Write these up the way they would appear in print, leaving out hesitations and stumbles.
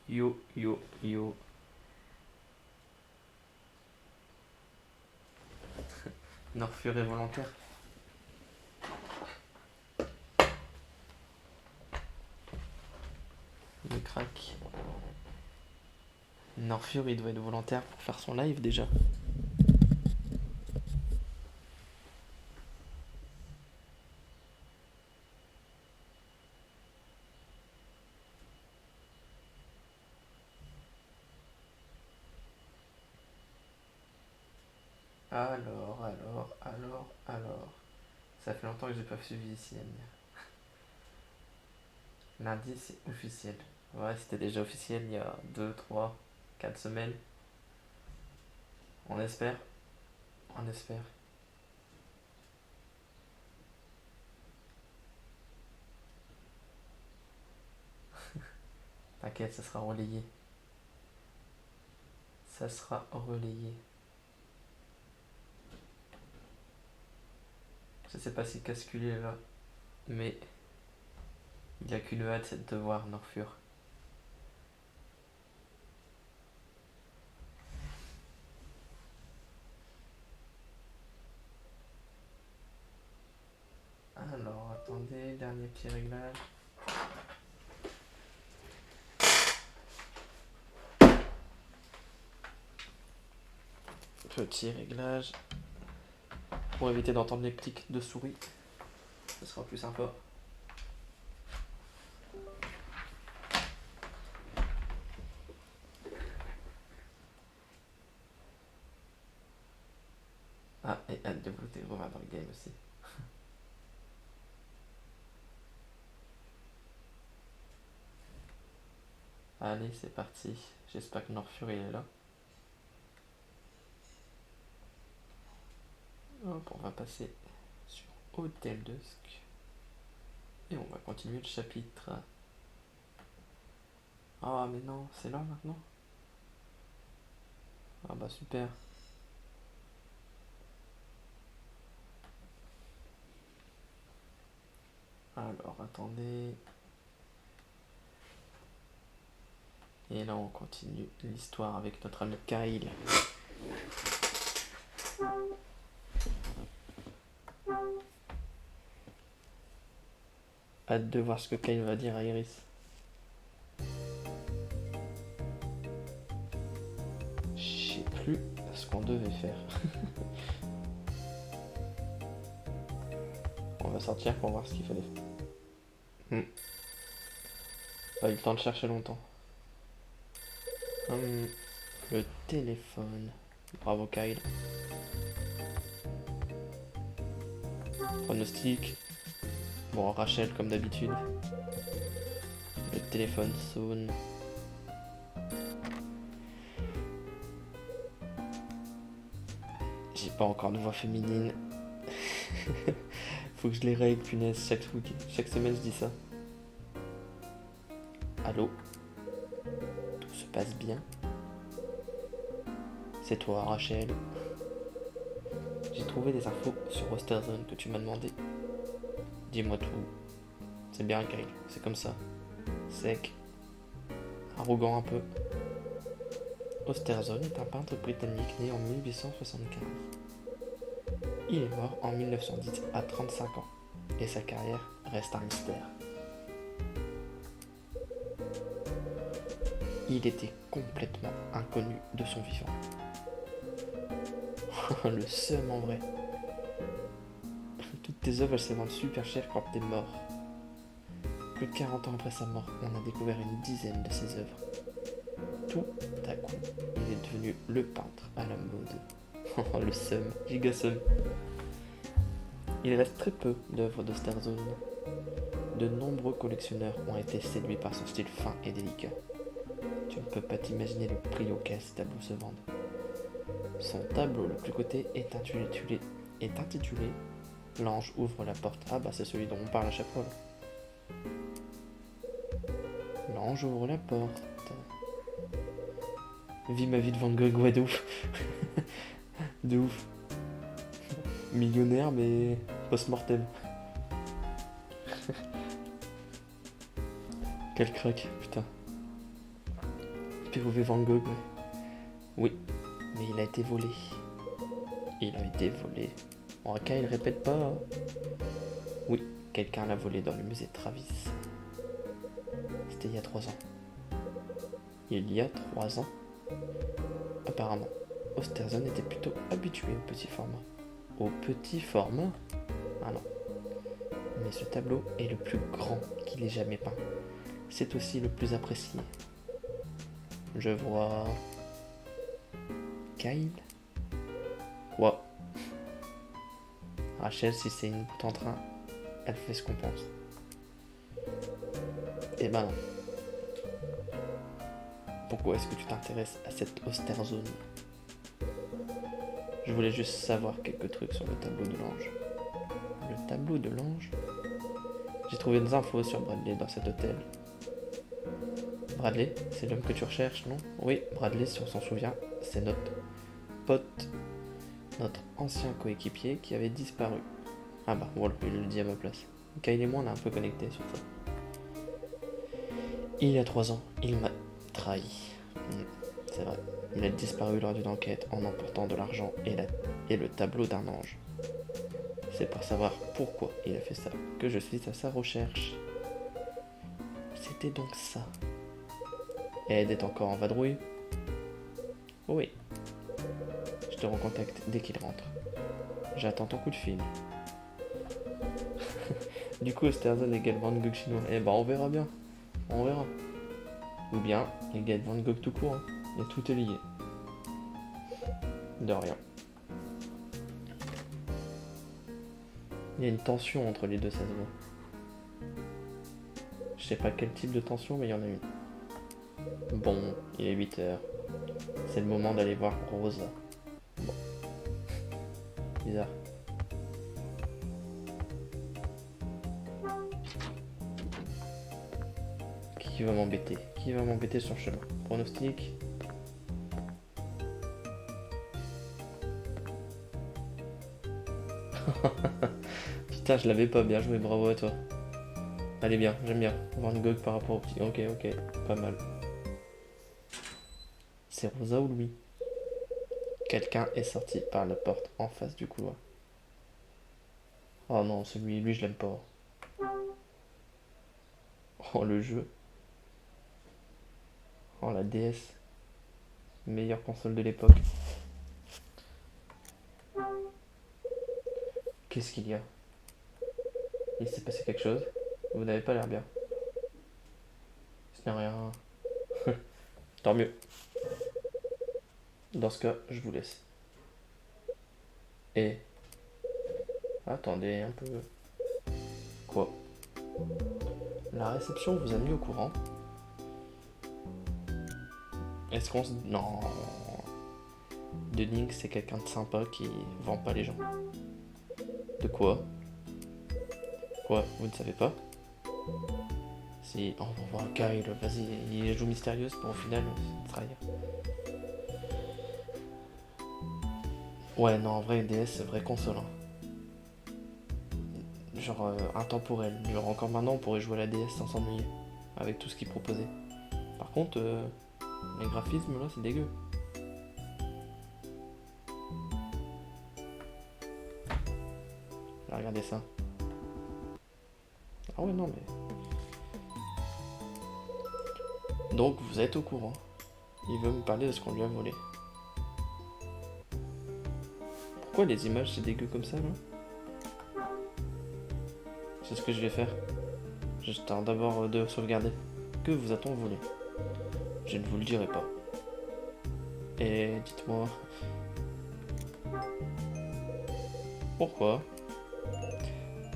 Yo, yo, yo. Norfure est volontaire. Le crack. Norfure, il doit être volontaire pour faire son live déjà. Alors. Ça fait longtemps que j'ai pas suivi ici, Amir. Lundi, c'est officiel. Ouais, c'était déjà officiel il y a 2, 3, 4 semaines. On espère. On espère. T'inquiète, ça sera relayé. Ça sera relayé. Je sais pas si Cascul est là, mais il a qu'une hâte, c'est de voir Norfure. Alors, attendez, dernier petit réglage. Petit réglage. Pour éviter d'entendre les clics de souris. Ce sera plus sympa. Ah, et hâte de vous revoir dans le game aussi. Allez, c'est parti. J'espère que Norfure il est là. Hop, on va passer sur Hôtel Dusk. Et on va continuer le chapitre. Ah, mais non, c'est là maintenant. Ah bah super. Alors, attendez. Et là, on continue l'histoire avec notre ami Kyle. Hâte de voir ce que Kyle va dire à Iris. Je sais plus ce qu'on devait faire. On va sortir pour voir ce qu'il fallait faire. Pas eu le temps de chercher longtemps. Le téléphone. Bravo Kyle. Pronostic. Bon, Rachel comme d'habitude. Le téléphone sonne. J'ai pas encore de voix féminine. Faut que je les règle, punaise, chaque semaine je dis ça. Allô? Tout se passe bien? C'est toi, Rachel. J'ai trouvé des infos sur Osterzone que tu m'as demandé. Dis-moi tout. C'est bien, Kyle, c'est comme ça. Sec. Arrogant un peu. Osterzone est un peintre britannique né en 1875. Il est mort en 1910 à 35 ans. Et sa carrière reste un mystère. Il était complètement inconnu de son vivant. Le seum en vrai. Toutes tes œuvres, elles se vendent super cher quand t'es mort. Plus de 40 ans après sa mort, on a découvert une dizaine de ses œuvres. Tout à coup, il est devenu le peintre à la mode. Le seum, giga seum. Il reste très peu d'œuvres d'Osterzone. De nombreux collectionneurs ont été séduits par son style fin et délicat. Tu ne peux pas t'imaginer le prix auquel ces tableaux se vendent. Son tableau le plus coté est intitulé L'ange ouvre la porte. Ah bah c'est celui dont on parle à chaque fois. L'ange ouvre la porte. Vis ma vie de Van Gogh, ouais de ouf. De ouf. Millionnaire mais post-mortem. Quel crack, putain. POV Van Gogh, ouais. Oui, mais il a été volé. Il a été volé. En cas, il répète pas. Oui, quelqu'un l'a volé dans le musée de Travis. C'était il y a 3 ans. Il y a 3 ans. Apparemment, Osterzon était plutôt habitué au petit format. Au petit format? Ah non. Mais ce tableau est le plus grand qu'il ait jamais peint. C'est aussi le plus apprécié. Je vois... Kyle? Quoi? Rachel, si c'est une boute en train, elle fait ce qu'on pense. Eh ben non. Pourquoi est-ce que tu t'intéresses à cette Osterzone? Je voulais juste savoir quelques trucs sur le tableau de l'ange. Le tableau de l'ange? J'ai trouvé des infos sur Bradley dans cet hôtel. Bradley, c'est l'homme que tu recherches, non? Oui, Bradley, si on s'en souvient, c'est notre pote, notre ancien coéquipier qui avait disparu. Ah bah, voilà, il le dit à ma place. Kyle et moi, on est un peu connectés sur ça. Il y a 3 ans, il m'a trahi. C'est vrai. Il a disparu lors d'une enquête en emportant de l'argent et le tableau d'un ange. C'est pour savoir pourquoi il a fait ça que je suis à sa recherche. C'était donc ça. Ed est encore en vadrouille? Oui. Je te recontacte dès qu'il rentre. J'attends ton coup de fil. Du coup, Osterzon égale Van Gogh chinois. Eh ben, on verra bien. On verra. Ou bien, égale Van Gogh tout court. Hein. Et tout est lié. De rien. Il y a une tension entre les deux, ça se voit. Je sais pas quel type de tension, mais il y en a une. Bon, il est 8h. C'est le moment d'aller voir Rosa. Bon. Bizarre. Qui va m'embêter? Qui va m'embêter sur le chemin? Pronostic? Putain, je l'avais pas bien joué, bravo à toi. Allez bien, j'aime bien. Van Gogh par rapport au petit. Ok, pas mal. C'est Rosa ou Louis? Quelqu'un est sorti par la porte en face du couloir. Oh non, c'est lui je l'aime pas. Oh le jeu. Oh la DS. Meilleure console de l'époque. Qu'est-ce qu'il y a? Il s'est passé quelque chose? Vous n'avez pas l'air bien. Ce n'est rien. Tant mieux. Dans ce cas, je vous laisse. Et... Attendez un peu. Quoi? La réception vous a mis au courant? Est-ce qu'on se... Non. Dunning, c'est quelqu'un de sympa qui vend pas les gens. De quoi? Quoi? Vous ne savez pas? Si... Oh, on va voir Kyle, vas-y, il joue mystérieuse pour au final trahir. Ouais, non, en vrai, DS, c'est vrai console. Hein. Genre intemporel. Genre encore maintenant, on pourrait jouer à la DS sans s'ennuyer. Avec tout ce qu'il proposait. Par contre, les graphismes, là, c'est dégueu. Là, regardez ça. Ah ouais, non, mais... Donc, vous êtes au courant. Il veut me parler de ce qu'on lui a volé. Pourquoi les images, c'est dégueu comme ça, là? C'est ce que je vais faire. J'attends d'abord de sauvegarder. Que vous a-t-on volé? Je ne vous le dirai pas. Et dites-moi... Pourquoi?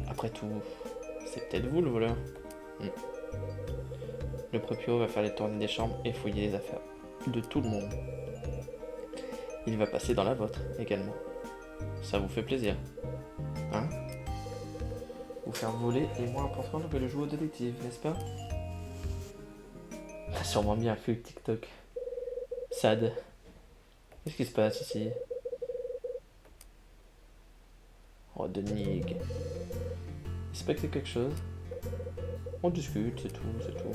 Après tout, c'est peut-être vous le voleur. Le proprio va faire les tournées des chambres et fouiller les affaires de tout le monde. Il va passer dans la vôtre également. Ça vous fait plaisir, hein? Vous faire voler est moins important que de jouer au détective, n'est-ce pas? T'as sûrement mis un flux TikTok. Sad. Qu'est-ce qui se passe ici? Oh, Denig. Il se passe quelque chose? On discute, c'est tout.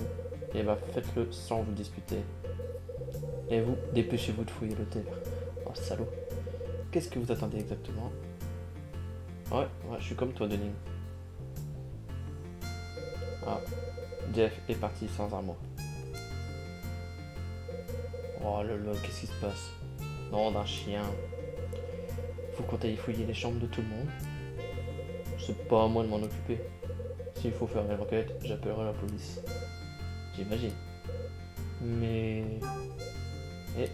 Et bah faites-le sans vous disputer. Et vous, dépêchez-vous de fouiller l'hôtel. Oh, salaud. Qu'est-ce que vous attendez exactement? Ouais, je suis comme toi, Denis. Ah, Jeff est parti sans un mot. Oh là là, qu'est-ce qui se passe? Non, d'un chien. Faut qu'on aille fouiller les chambres de tout le monde. C'est pas à moi de m'en occuper. S'il faut faire une enquête, j'appellerai la police. J'imagine. Mais... Eh,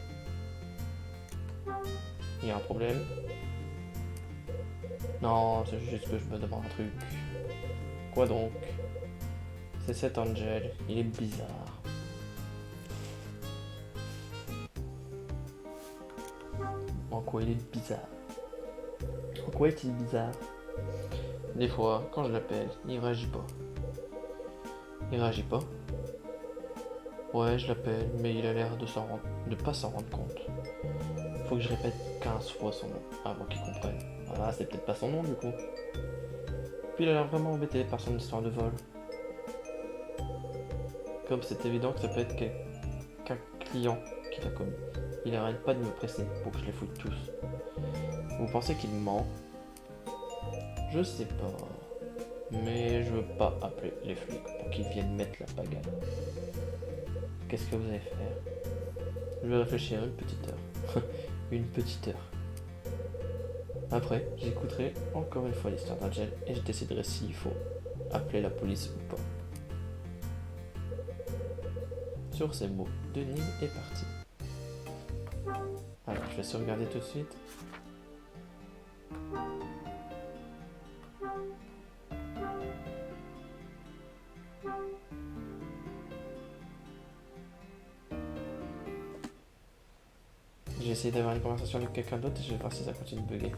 il y a un problème? Non, c'est juste que je me demande un truc. Quoi donc? C'est cet Angel, il est bizarre. En quoi il est bizarre? En quoi est-il bizarre? Des fois, quand je l'appelle, il réagit pas. Il réagit pas? Ouais, je l'appelle, mais il a l'air de pas s'en rendre compte. Faut que je répète 15 fois son nom avant qu'il comprenne. Ah, c'est peut-être pas son nom du coup. Puis il a l'air vraiment embêté par son histoire de vol. Comme c'est évident que ça peut être qu'un client qui l'a commis. Il arrête pas de me presser pour que je les fouille tous. Vous pensez qu'il ment? Je sais pas. Mais je veux pas appeler les flics pour qu'ils viennent mettre la pagaille. Qu'est-ce que vous allez faire? Je vais réfléchir une petite heure. Une petite heure. Après, j'écouterai encore une fois l'histoire d'Angel et je déciderai s'il faut appeler la police ou pas. Sur ces mots, Denis est parti. Alors, je vais sauvegarder tout de suite. J'ai essayé d'avoir une conversation avec quelqu'un d'autre et je vais voir si ça continue de bugger.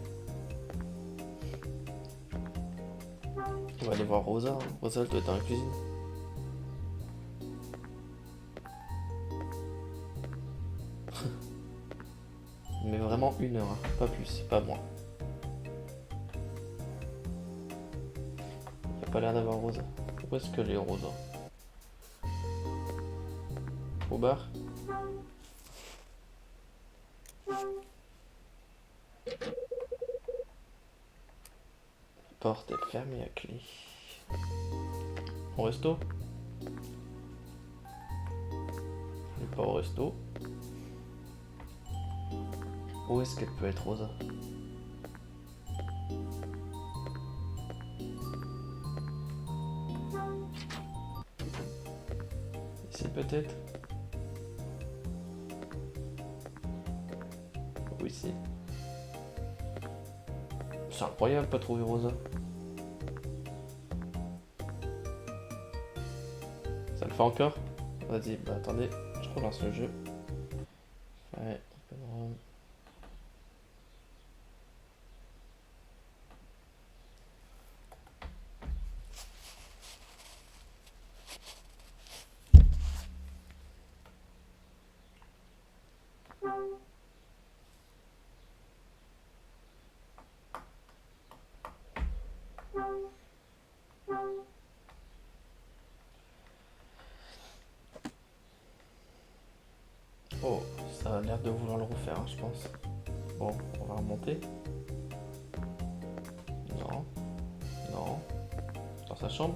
On va aller voir Rosa. Hein. Rosa, elle doit être dans la cuisine. Mais vraiment une heure, hein. Pas plus, pas moins. Il n'y a pas l'air d'avoir Rosa. Où est-ce que les Rosa? Au bar? La porte est fermée à clé. Au resto? Elle est pas au resto. Où est-ce qu'elle peut être, Rosa? Ici peut-être? Ou ici? C'est incroyable pas trouver Rosa. Ça le fait encore? Vas-y, bah attendez, je relance le jeu. Ouais, oh, ça a l'air de vouloir le refaire, hein, je pense. Bon, on va remonter. Non, non. Dans sa chambre.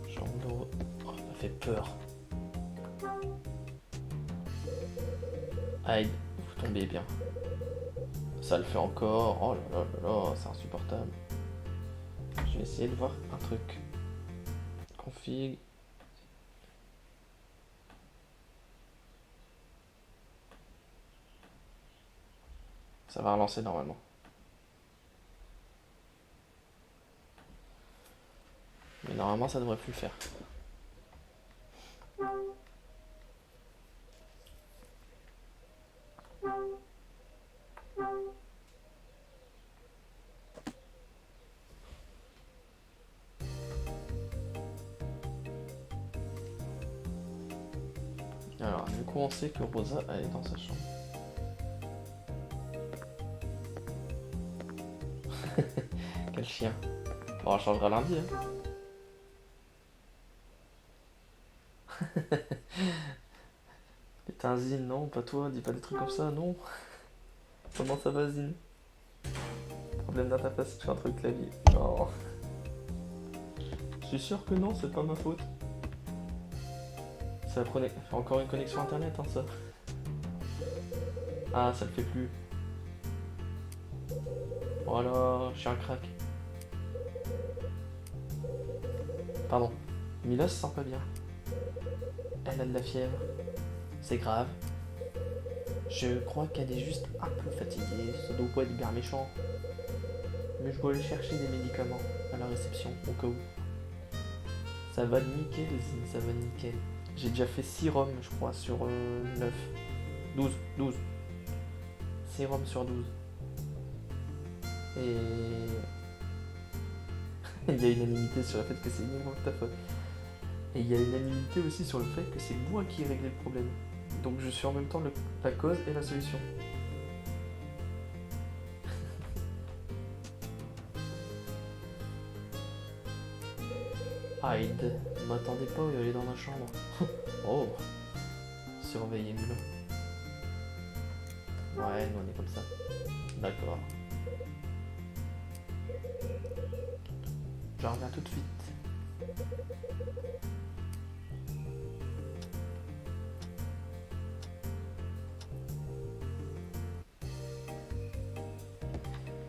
Chambre de... Oh, ça fait peur. Aïe, vous tombez bien. Ça le fait encore. Oh là là là là, c'est insupportable. Je vais essayer de voir un truc. Config. Ça va relancer normalement. Mais normalement ça devrait plus le faire. Alors, du coup, on sait que Rosa, elle est dans sa chambre. Quel chien. Bon, on changera lundi, hein. Putain, Zine, non, pas toi, dis pas des trucs comme ça, non. Comment ça va, Zine? Problème d'interface, je suis entre le clavier. Non. Je suis sûr que non, c'est pas ma faute. Ça prenait encore une connexion internet, hein, ça. Ah, ça le fait plus. Voilà, je suis un crack. Pardon. Mila se sent pas bien. Elle a de la fièvre. C'est grave. Je crois qu'elle est juste un peu fatiguée. Ça doit pas être bien méchant. Mais je dois aller chercher des médicaments à la réception, au cas où. Ça va nickel, Zine, ça va nickel. J'ai déjà fait 6 roms, je crois, sur 9. 12. 6 roms sur 12. Et il y a unanimité sur le fait que c'est uniquement de ta faute. Et il y a unanimité aussi sur le fait que c'est moi qui ai réglé le problème. Donc je suis en même temps la cause et la solution. Hyde, ne m'attendez pas à aller dans ma chambre. Oh, surveillez-nous. Ouais, nous on est comme ça. D'accord. Je reviens tout de suite.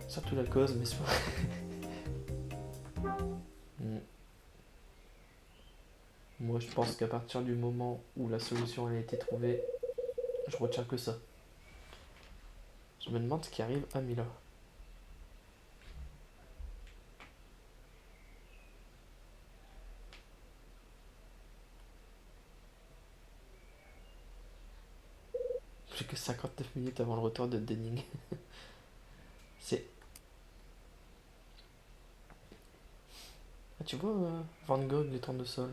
Surtout la cause, mais soit. Moi, je pense qu'à partir du moment où la solution a été trouvée, je retiens que ça. Je me demande ce qui arrive à Mila. J'ai que 59 minutes avant le retour de Denning. C'est... Ah, tu vois, Van Gogh, les tournesols.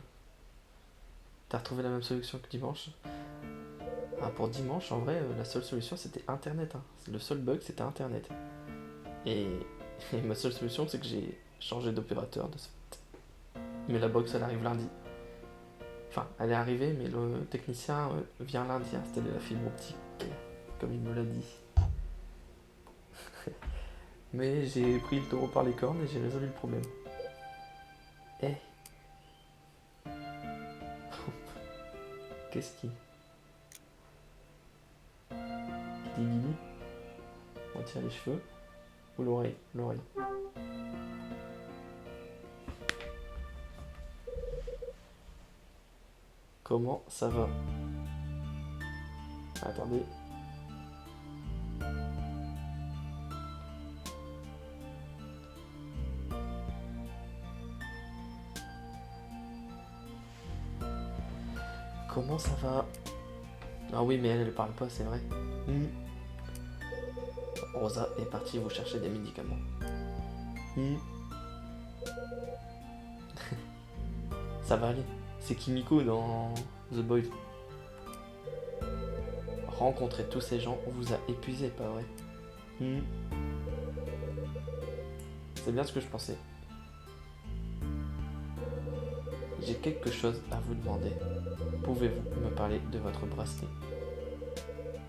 T'as retrouvé la même solution que dimanche? Ah, pour dimanche, en vrai, la seule solution, c'était Internet. Hein. Le seul bug, c'était Internet. Et... et ma seule solution, c'est que j'ai changé d'opérateur de ce fait. Mais la box, elle arrive lundi. Enfin, elle est arrivée, mais le technicien vient lundi installer la fibre optique, comme il me l'a dit. Mais j'ai pris le taureau par les cornes et j'ai résolu le problème. Eh. Qu'est-ce qui... Des guillis. On tire les cheveux. Ou l'oreille. L'oreille. Comment ça va? Attendez. Comment ça va? Ah oui, mais elle parle pas, c'est vrai. Rosa est partie vous chercher des médicaments. Ça va aller. C'est Kimiko dans The Boys. Rencontrer tous ces gens vous a épuisé, pas vrai? C'est bien ce que je pensais. J'ai quelque chose à vous demander. Pouvez-vous me parler de votre bracelet?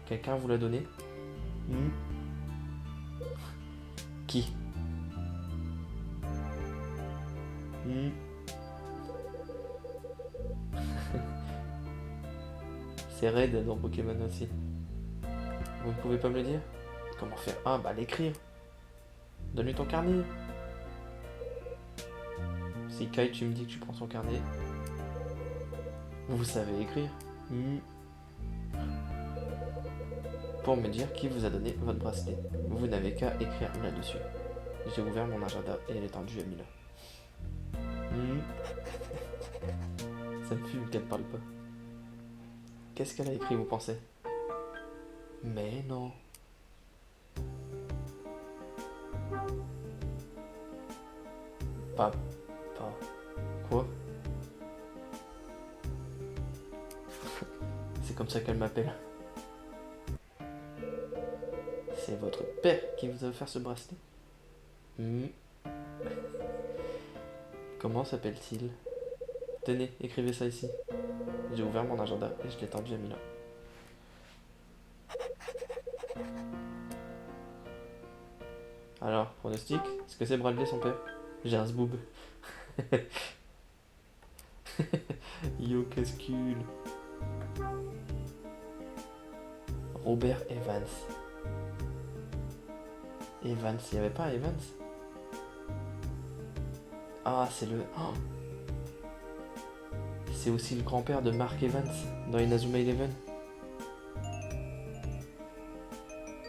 Quelqu'un vous l'a donné? Qui? C'est Red dans Pokémon aussi. Vous ne pouvez pas me le dire? Comment faire? Ah bah l'écrire. Donne-lui ton carnet. Si Kai tu me dis que tu prends son carnet, vous savez écrire. Pour me dire qui vous a donné votre bracelet. Vous n'avez qu'à écrire là-dessus. J'ai ouvert mon agenda et elle est tendue à Mila. Ça me fume qu'elle parle pas. Qu'est-ce qu'elle a écrit, vous pensez? Mais non. Pas. Quoi? C'est comme ça qu'elle m'appelle. C'est votre père qui vous a offert ce bracelet? Comment s'appelle-t-il? Tenez, écrivez ça ici. J'ai ouvert mon agenda et je l'ai tendu à Mila. Alors, pronostic, est-ce que c'est Bradley son père? J'ai un zboob. Yo, qu'est-ce qu'il... Robert Evans. Evans, il n'y avait pas Evans? Ah, c'est le... Oh. C'est aussi le grand-père de Mark Evans dans Inazuma Eleven.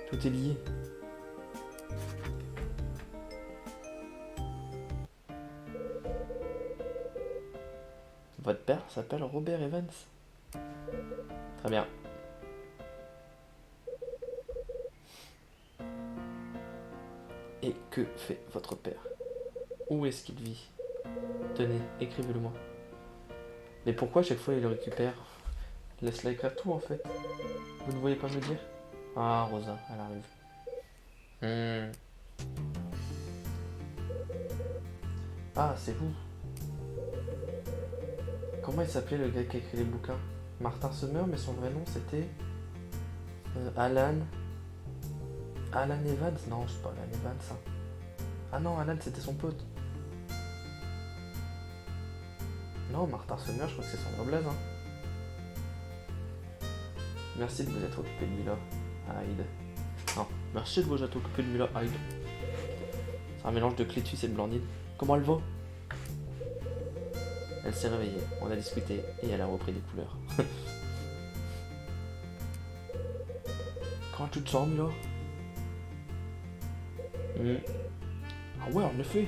Tout est lié. Votre père s'appelle Robert Evans. Très bien. Et que fait votre père? Où est-ce qu'il vit? Tenez, écrivez-le moi. Mais pourquoi à chaque fois il le récupère? Laisse-la écrire tout en fait. Vous ne voyez pas me dire? Ah, Rosa, elle arrive. Ah, c'est vous. Comment il s'appelait le gars qui a écrit les bouquins? Martin Summer, mais son vrai nom c'était... Alan... Alan Evans? Non, c'est pas Alan Evans, ça. Ah non, Alan c'était son pote. Non, Martin Summer, je crois que c'est son vrai blaze. Hein. Merci de vous être occupé de Mila, Hyde. Non, merci de vous être occupé de Mila, Hyde. C'est un mélange de Clétus et de Blandine. Comment elle va? Elle s'est réveillée, on a discuté et elle a repris des couleurs. Comment tu te sens, Mila? Ah ouais, en effet.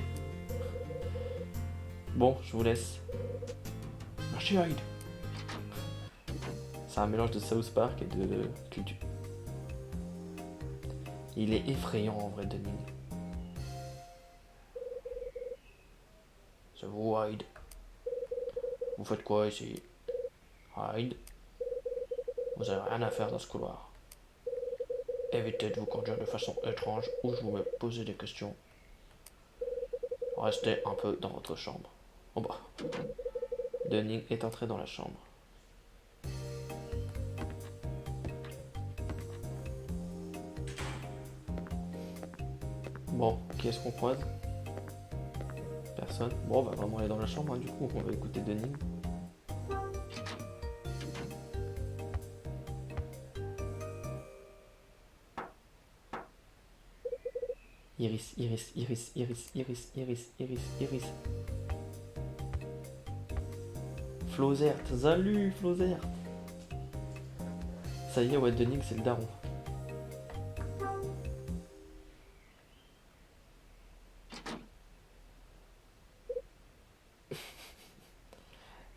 Bon, je vous laisse. Merci, Hyde. C'est un mélange de South Park et de Culture. Il est effrayant en vrai, Dunning. C'est vous, Hyde. Vous faites quoi ici? Hyde? Vous avez rien à faire dans ce couloir. Évitez de vous conduire de façon étrange ou je vous mets poser des questions. Restez un peu dans votre chambre. Oh bah. Dunning est entré dans la chambre. Bon, qui est-ce qu'on croise? Personne. Bon, on va vraiment aller dans la chambre, hein, du coup, on va écouter Dunning. Iris, Iris, Iris, Iris, Iris, Iris, Iris, Iris. Flozert, salut Flozert. Ça y est, ouais, Dunning, c'est le daron.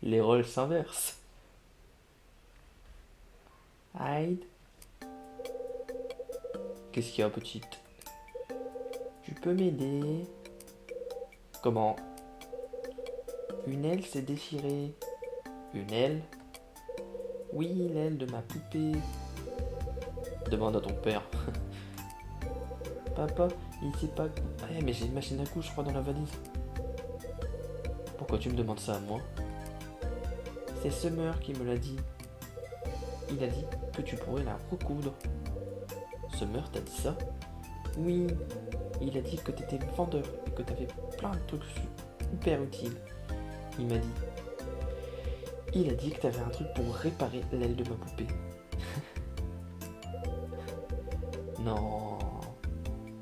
Les rôles s'inversent. Hyde. Qu'est-ce qu'il y a, petite? Tu peux m'aider? Comment? Une aile s'est déchirée. Une aile? Oui, l'aile de ma poupée. Demande à ton père. Papa, il sait pas... Ah, mais j'ai une machine à coudre, je crois, dans la valise. Pourquoi tu me demandes ça à moi? C'est Summer qui me l'a dit. Il a dit que tu pourrais la recoudre. Summer t'a dit ça? Oui. Il a dit que t'étais vendeur et que t'avais plein de trucs super utiles. Il m'a dit. Il a dit que t'avais un truc pour réparer l'aile de ma poupée. Non.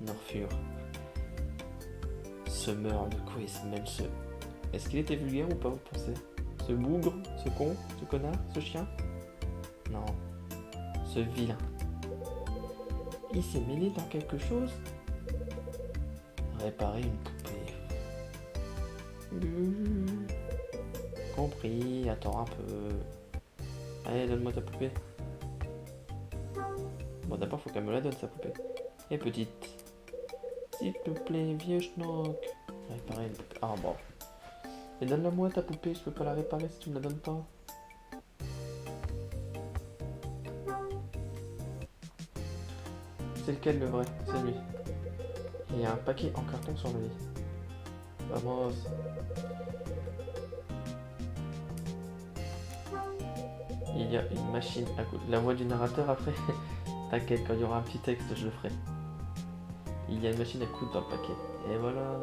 Norfure. Summer, de quoi il se mêle ce... Est-ce qu'il était vulgaire ou pas, vous pensez? Ce bougre, ce con, ce connard, ce chien? Non. Ce vilain. Il s'est mêlé dans quelque chose? Réparer une poupée. Compris, attends un peu. Allez, donne-moi ta poupée. Bon, d'abord, faut qu'elle me la donne, sa poupée. Et petite. S'il te plaît, vieux schnock. Réparer une poupée. Ah bon. Et donne-la moi ta poupée, je peux pas la réparer si tu me la donnes pas. C'est lequel le vrai? C'est lui. Il y a un paquet en carton sur le lit. Vamos. Il y a une machine à coudre. La voix du narrateur après. T'inquiète, quand il y aura un petit texte, je le ferai. Il y a une machine à coudre dans le paquet. Et voilà.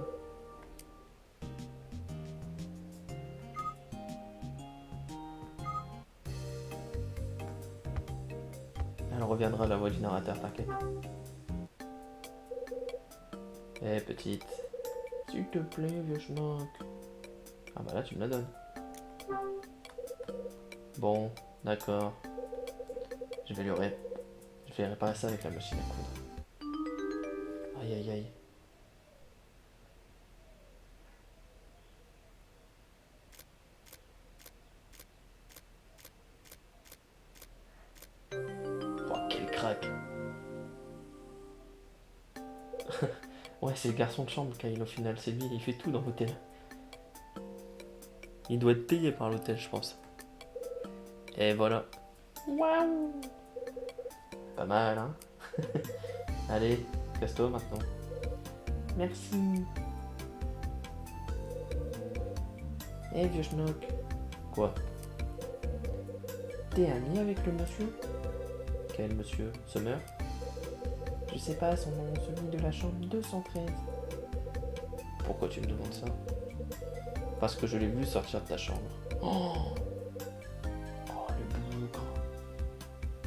Elle reviendra, la voix du narrateur, t'inquiète. Eh petite. S'il te plaît, vieux schnock. Ah bah là, tu me la donnes. Bon, d'accord. Je vais Je vais réparer ça avec la machine à coudre. Aïe aïe aïe. Oh, quel crack. Ouais, c'est le garçon de chambre, Kyle, au final. C'est lui, il fait tout dans l'hôtel. Il doit être payé par l'hôtel, je pense. Et voilà. Waouh. Pas mal, hein. Allez, casse-toi maintenant. Merci. Eh, vieux schnock. Quoi? T'es ami avec le monsieur? Quel monsieur? Summer? Je sais pas son nom, celui de la chambre 213. Pourquoi tu me demandes ça? Parce que je l'ai vu sortir de ta chambre. Oh, oh le bougre.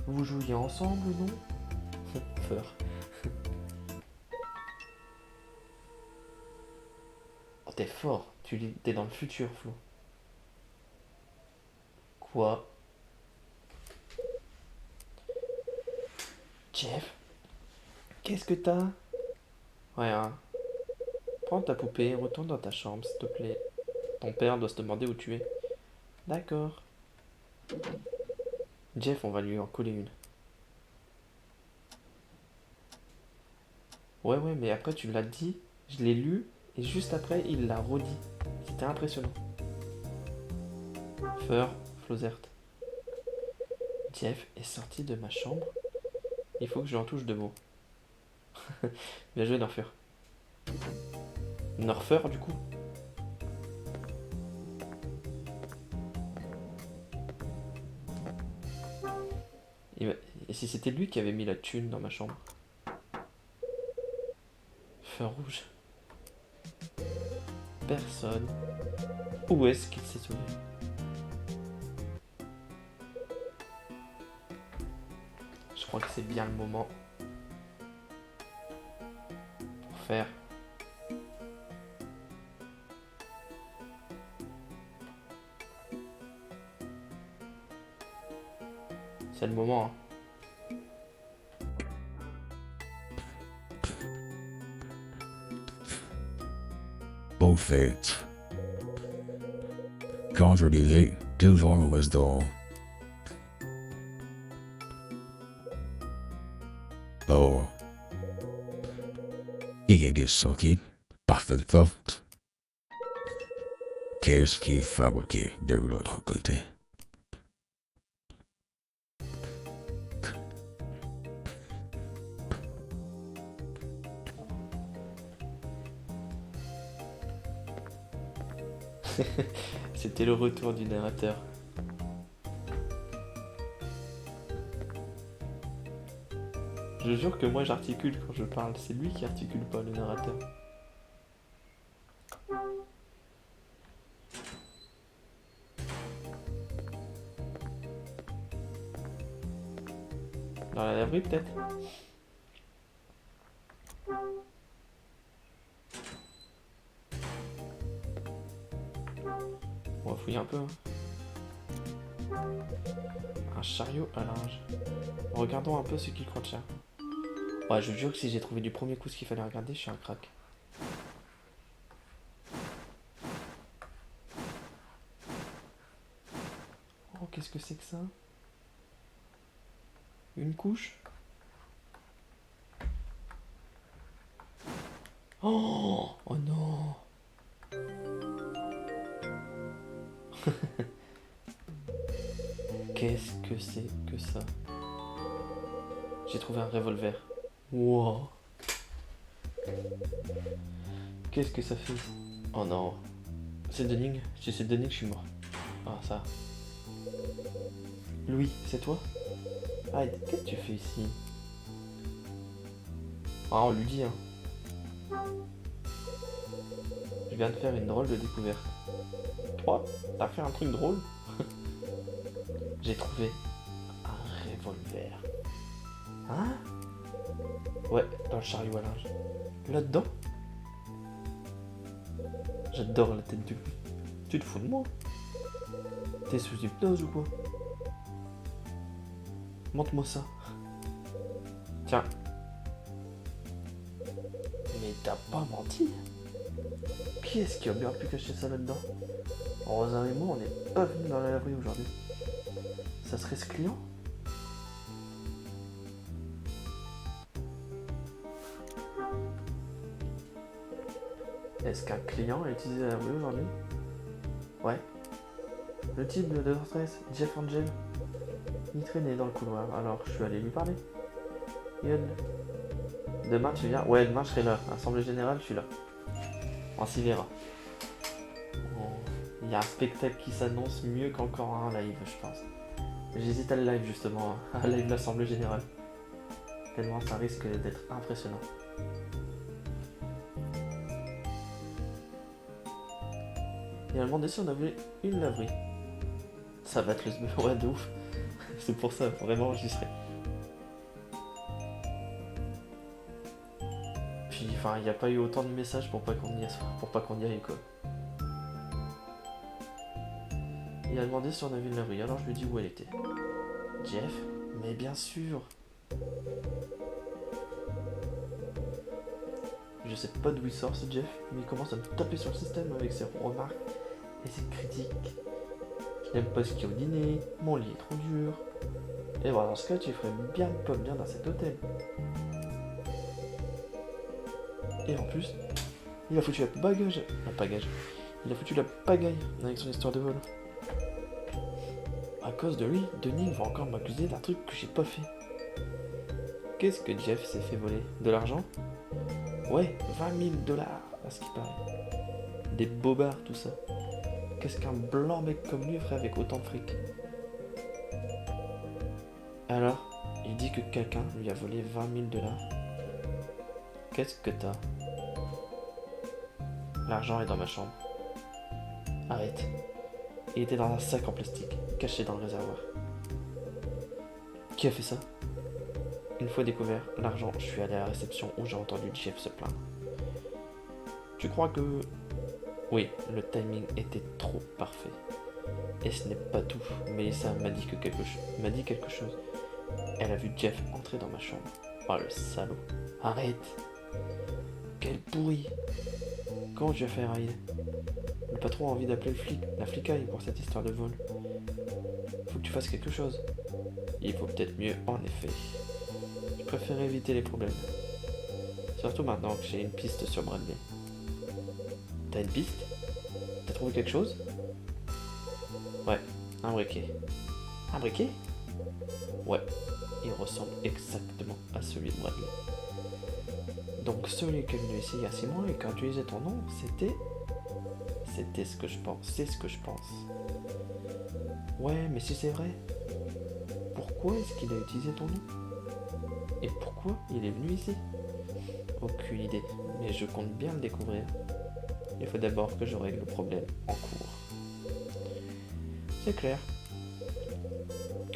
Vous jouiez ensemble, non? Peur. Oh, t'es fort. T'es dans le futur, Flo. Quoi? Jeff? Qu'est-ce que t'as? Ouais, hein. Prends ta poupée, retourne dans ta chambre, s'il te plaît. Ton père doit se demander où tu es. D'accord. Jeff, on va lui en coller une. Ouais, ouais, mais après tu l'as dit, je l'ai lu, et juste après il l'a redit. C'était impressionnant. Feur, Flozert. Jeff est sorti de ma chambre. Il faut que je lui en touche deux mots. Bien joué, Norfeur. Norfeur, du coup. Et si c'était lui qui avait mis la thune dans ma chambre? Feu rouge. Personne. Où est-ce qu'il s'est sauvé? Je crois que c'est bien le moment pour faire. C'est le moment, hein. Buffet. Convertible devant was door. Oh. Il est des sockets. Parfait thought. Qu'est-ce qui est fabriqué de l'autre côté? C'était le retour du narrateur. Je jure que moi j'articule quand je parle, c'est lui qui articule pas, le narrateur. Dans la laverie peut-être? On va fouiller un peu, hein. Un chariot à linge. Regardons un peu ce qu'il contient. Ouais, je vous jure que si j'ai trouvé du premier coup ce qu'il fallait regarder, je suis un crack. Oh, qu'est-ce que c'est que ça? Une couche? Oh, oh non. Qu'est-ce que c'est que ça? J'ai trouvé un revolver. Wow. Qu'est-ce que ça fait? Oh non. C'est Dunning? Si c'est Dunning, je suis mort. Ah, ça. Louis, c'est toi? Ah, qu'est-ce que tu fais ici? Ah, on lui dit, hein. Je viens de faire une drôle de découverte. Toi, t'as fait un truc drôle? J'ai trouvé un revolver. Hein? Ouais, dans le chariot à linge. Là-dedans? J'adore la tête de lui. Tu te fous de moi? T'es sous hypnose ou quoi? Montre-moi ça. Tiens. Mais t'as pas menti? Qui est-ce qui a bien pu cacher ça là-dedans? Rosa et moi, on n'est pas venus dans la laverie aujourd'hui. Ça serait ce client? Est-ce qu'un client a utilisé la laverie aujourd'hui? Ouais. Le type de 213, Jeff Angel, il traînait dans le couloir, alors je suis allé lui parler. Yod. Demain tu viens? Ouais, demain je serai là. Assemblée générale, je suis là. On s'y verra. Il y a un spectacle qui s'annonce mieux qu'encore un live, je pense. J'hésite à le live justement, à live l'assemblée générale. Tellement ça risque d'être impressionnant. Il a demandé si on avait une laverie. Ça va être le sbire, ouais de ouf. C'est pour ça, vraiment j'y serai. Puis enfin, il n'y a pas eu autant de messages pour pas qu'on y aille quoi. Il a demandé si on avait une laverie, alors je lui ai dit où elle était. Jeff? Mais bien sûr. Je sais pas d'où il sort ce Jeff, mais il commence à me taper sur le système avec ses remarques et ses critiques. Il n'aime pas ce qu'il y a au dîner, mon lit est trop dur. Et voilà, dans ce cas, tu ferais bien pas bien dans cet hôtel. Et en plus, il a foutu la pagaille. Il a foutu la pagaille avec son histoire de vol. À cause de lui, Denis va encore m'accuser d'un truc que j'ai pas fait. Qu'est-ce que Jeff s'est fait voler? De l'argent? Ouais, 20 000 dollars, à ce qui paraît. Des bobards, tout ça. Qu'est-ce qu'un blanc mec comme lui ferait avec autant de fric? Alors, il dit que quelqu'un lui a volé 20 000 dollars. Qu'est-ce que t'as? L'argent est dans ma chambre. Arrête. Il était dans un sac en plastique, caché dans le réservoir. Qui a fait ça? Une fois découvert l'argent, je suis allé à la réception où j'ai entendu Jeff se plaindre. Tu crois que... Oui, le timing était trop parfait. Et ce n'est pas tout, Melissa m'a dit quelque chose. Elle a vu Jeff entrer dans ma chambre. Oh le salaud. Arrête. Quel pourri. Comment tu vas faire, Aïe? Le patron a envie d'appeler la flicaille pour cette histoire de vol. Faut que tu fasses quelque chose. Il faut peut-être mieux, en effet. Je préfère éviter les problèmes. Surtout maintenant que j'ai une piste sur Bradley. T'as une piste? T'as trouvé quelque chose? Ouais, un briquet. Un briquet? Ouais, il ressemble exactement à celui de Bradley. Donc celui qui est venu ici il y a 6 mois et qui a utilisé ton nom, C'était ce que je pense, c'est ce que je pense. Ouais, mais si c'est vrai, pourquoi est-ce qu'il a utilisé ton nom? Et pourquoi il est venu ici? Aucune idée, mais je compte bien le découvrir. Il faut d'abord que je règle le problème en cours. C'est clair.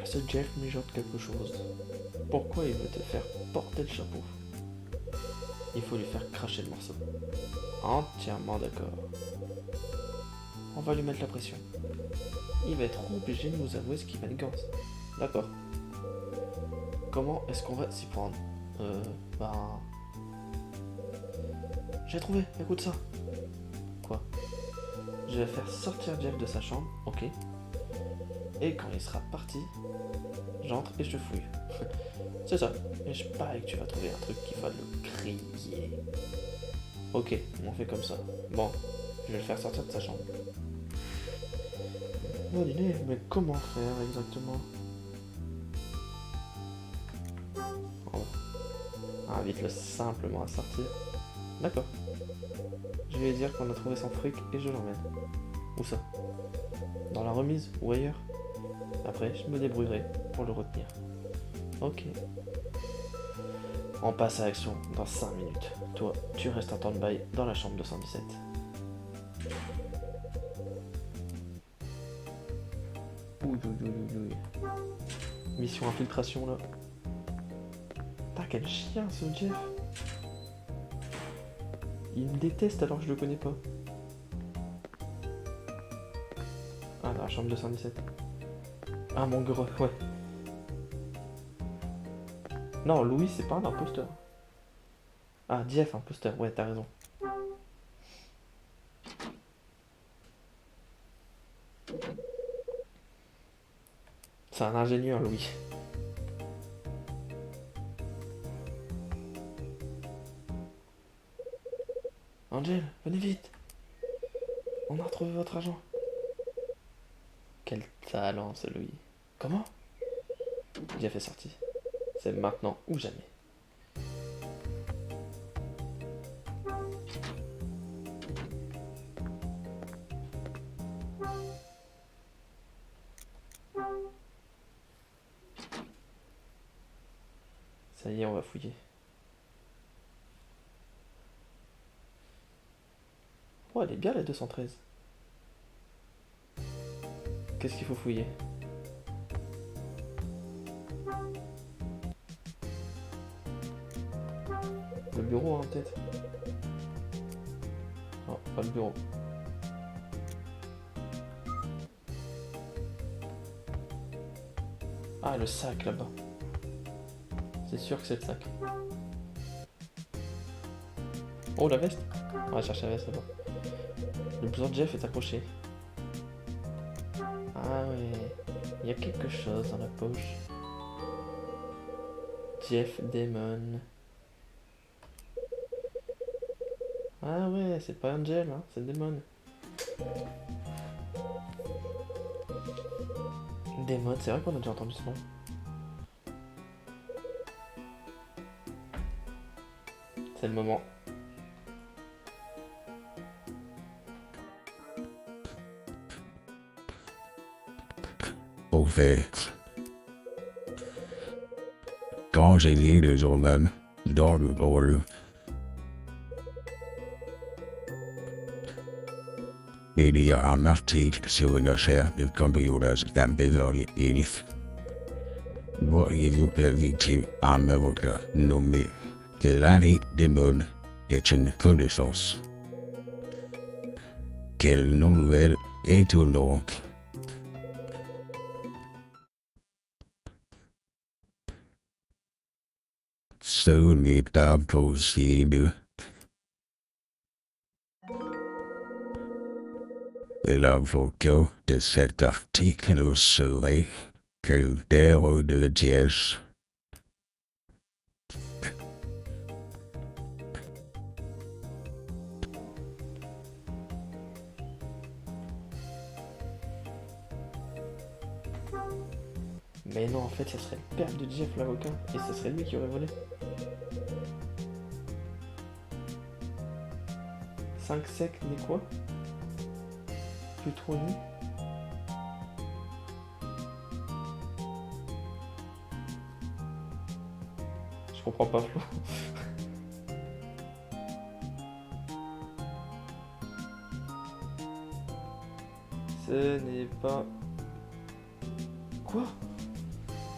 Ce Jeff mijote quelque chose. Pourquoi il veut te faire porter le chapeau? Il faut lui faire cracher le morceau. Entièrement d'accord. On va lui mettre la pression. Il va être obligé de nous avouer ce qu'il manigance. D'accord. Comment est-ce qu'on va s'y prendre? J'ai trouvé, écoute ça. Quoi? Je vais faire sortir Jeff de sa chambre, ok. Et quand il sera parti, j'entre et je te fouille. C'est ça. Et je parie que tu vas trouver un truc qui va le crier. Ok, on fait comme ça. Bon, je vais le faire sortir de sa chambre. Bonne idée, mais comment faire exactement? Oh. Invite-le simplement à sortir. D'accord. Je vais lui dire qu'on a trouvé son fric et je l'emmène. Où ça? Dans la remise ou ailleurs? Après, je me débrouillerai pour le retenir. Ok. On passe à l'action dans 5 minutes. Toi, tu restes en stand-by dans la chambre 217. Ouh. Mission infiltration là. Putain, quel chien ce Jeff. Il me déteste alors que je le connais pas. Ah, dans la chambre 217. Ah, mon gros, ouais. Non, Louis, c'est pas un imposteur. Ah, Jeff, imposteur, ouais, t'as raison. C'est un ingénieur, Louis. Angel, venez vite. On a retrouvé votre agent. Quel talent, ce Louis. Comment? Jeff est sorti. C'est maintenant ou jamais. Ça y est, on va fouiller. Oh, elle est bien la 213. Qu'est-ce qu'il faut fouiller? Le bureau, hein, peut-être? Non, pas le bureau. Ah, le sac là-bas. C'est sûr que c'est le sac. Oh, la veste? On va chercher la veste là-bas. Le blouson de Jeff est accroché. Ah ouais, il y a quelque chose dans la poche. Jeff Damon. Ah ouais, c'est pas Angel, hein, c'est Damon. Damon, c'est vrai qu'on a déjà entendu ce nom. C'est le moment. Au fait, quand j'ai lu le journal dans le bol, il y a un article sur une affaire de cambriolage d'un Beverly Hills. Voyez-vous permettre un avocat nommé Larry Demon est une connaissance. Quelle nouvelle étonnante! Ce n'est pas possible. L'avocat de cet article serait Culter de Jess. Mais non, en fait, ça serait le père de Jeff, l'avocat. Et ce serait lui qui aurait volé. 5 secs, mais quoi? Plus trop ni. Je comprends pas, Flo. Ce n'est pas... Quoi?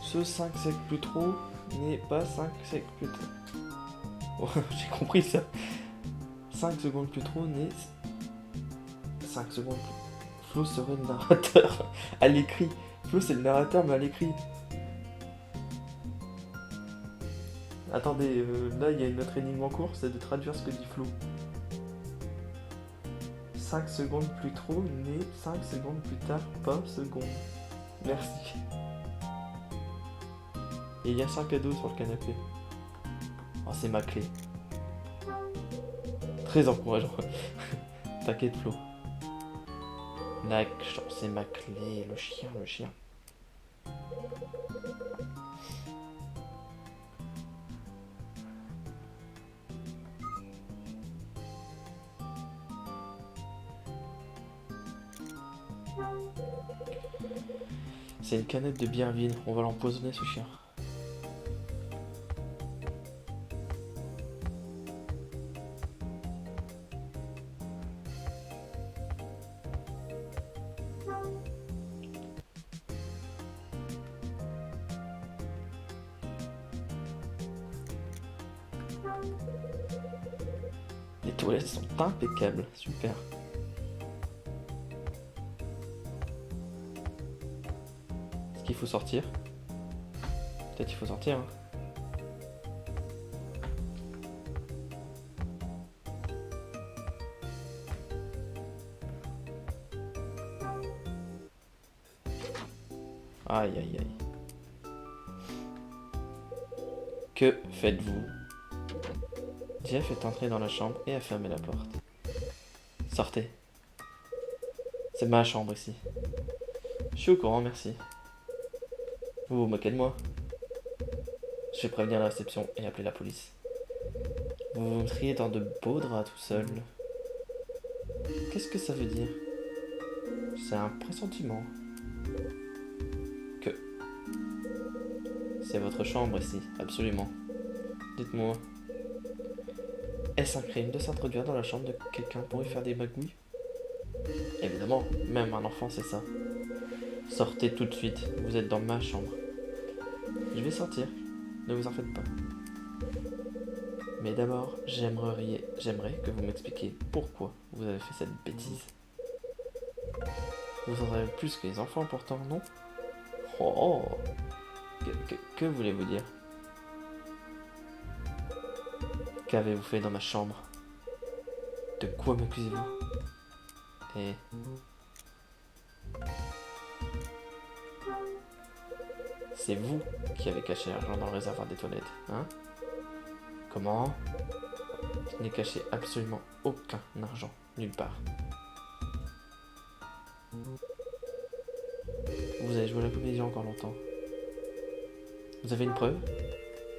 Ce 5 secs plus trop n'est pas 5 secs plus trop. Oh, j'ai compris ça. 5 secondes plus trop n'est... 5 secondes plus... Flo serait le narrateur à l'écrit. Flo c'est le narrateur mais à l'écrit. Attendez, là il y a une autre énigme en cours, c'est de traduire ce que dit Flo. 5 secondes plus trop n'est 5 secondes plus tard, pas seconde. Merci. Et il y a 5 cadeaux sur le canapé. Oh, c'est ma clé. Très encourageant. T'inquiète, Flo. L'action, c'est ma clé. Le chien, le chien. C'est une canette de bière vide. On va l'empoisonner, ce chien. Les toilettes sont impeccables. Super. Est-ce qu'il faut sortir? Peut-être qu'il faut sortir. Hein. Aïe aïe aïe. Que faites-vous? Jeff est entré dans la chambre et a fermé la porte. Sortez. C'est ma chambre ici. Je suis au courant, merci. Vous vous moquez de moi? Je vais prévenir la réception et appeler la police. Vous vous triez dans de beaux draps tout seul. Qu'est-ce que ça veut dire? C'est un pressentiment. Que... C'est votre chambre ici, absolument. Dites-moi. Est-ce un crime de s'introduire dans la chambre de quelqu'un pour y faire des magouilles? Évidemment, même un enfant c'est ça. Sortez tout de suite, vous êtes dans ma chambre. Je vais sortir, ne vous en faites pas. Mais d'abord, j'aimerais que vous m'expliquiez pourquoi vous avez fait cette bêtise. Vous en avez plus que les enfants pourtant, non? Oh, que voulez-vous dire? Qu'avez-vous fait dans ma chambre? De quoi m'accusez-vous? Et... c'est vous qui avez caché l'argent dans le réservoir des toilettes, hein? Comment? Je n'ai caché absolument aucun argent, nulle part. Vous avez joué à la comédie encore longtemps. Vous avez une preuve?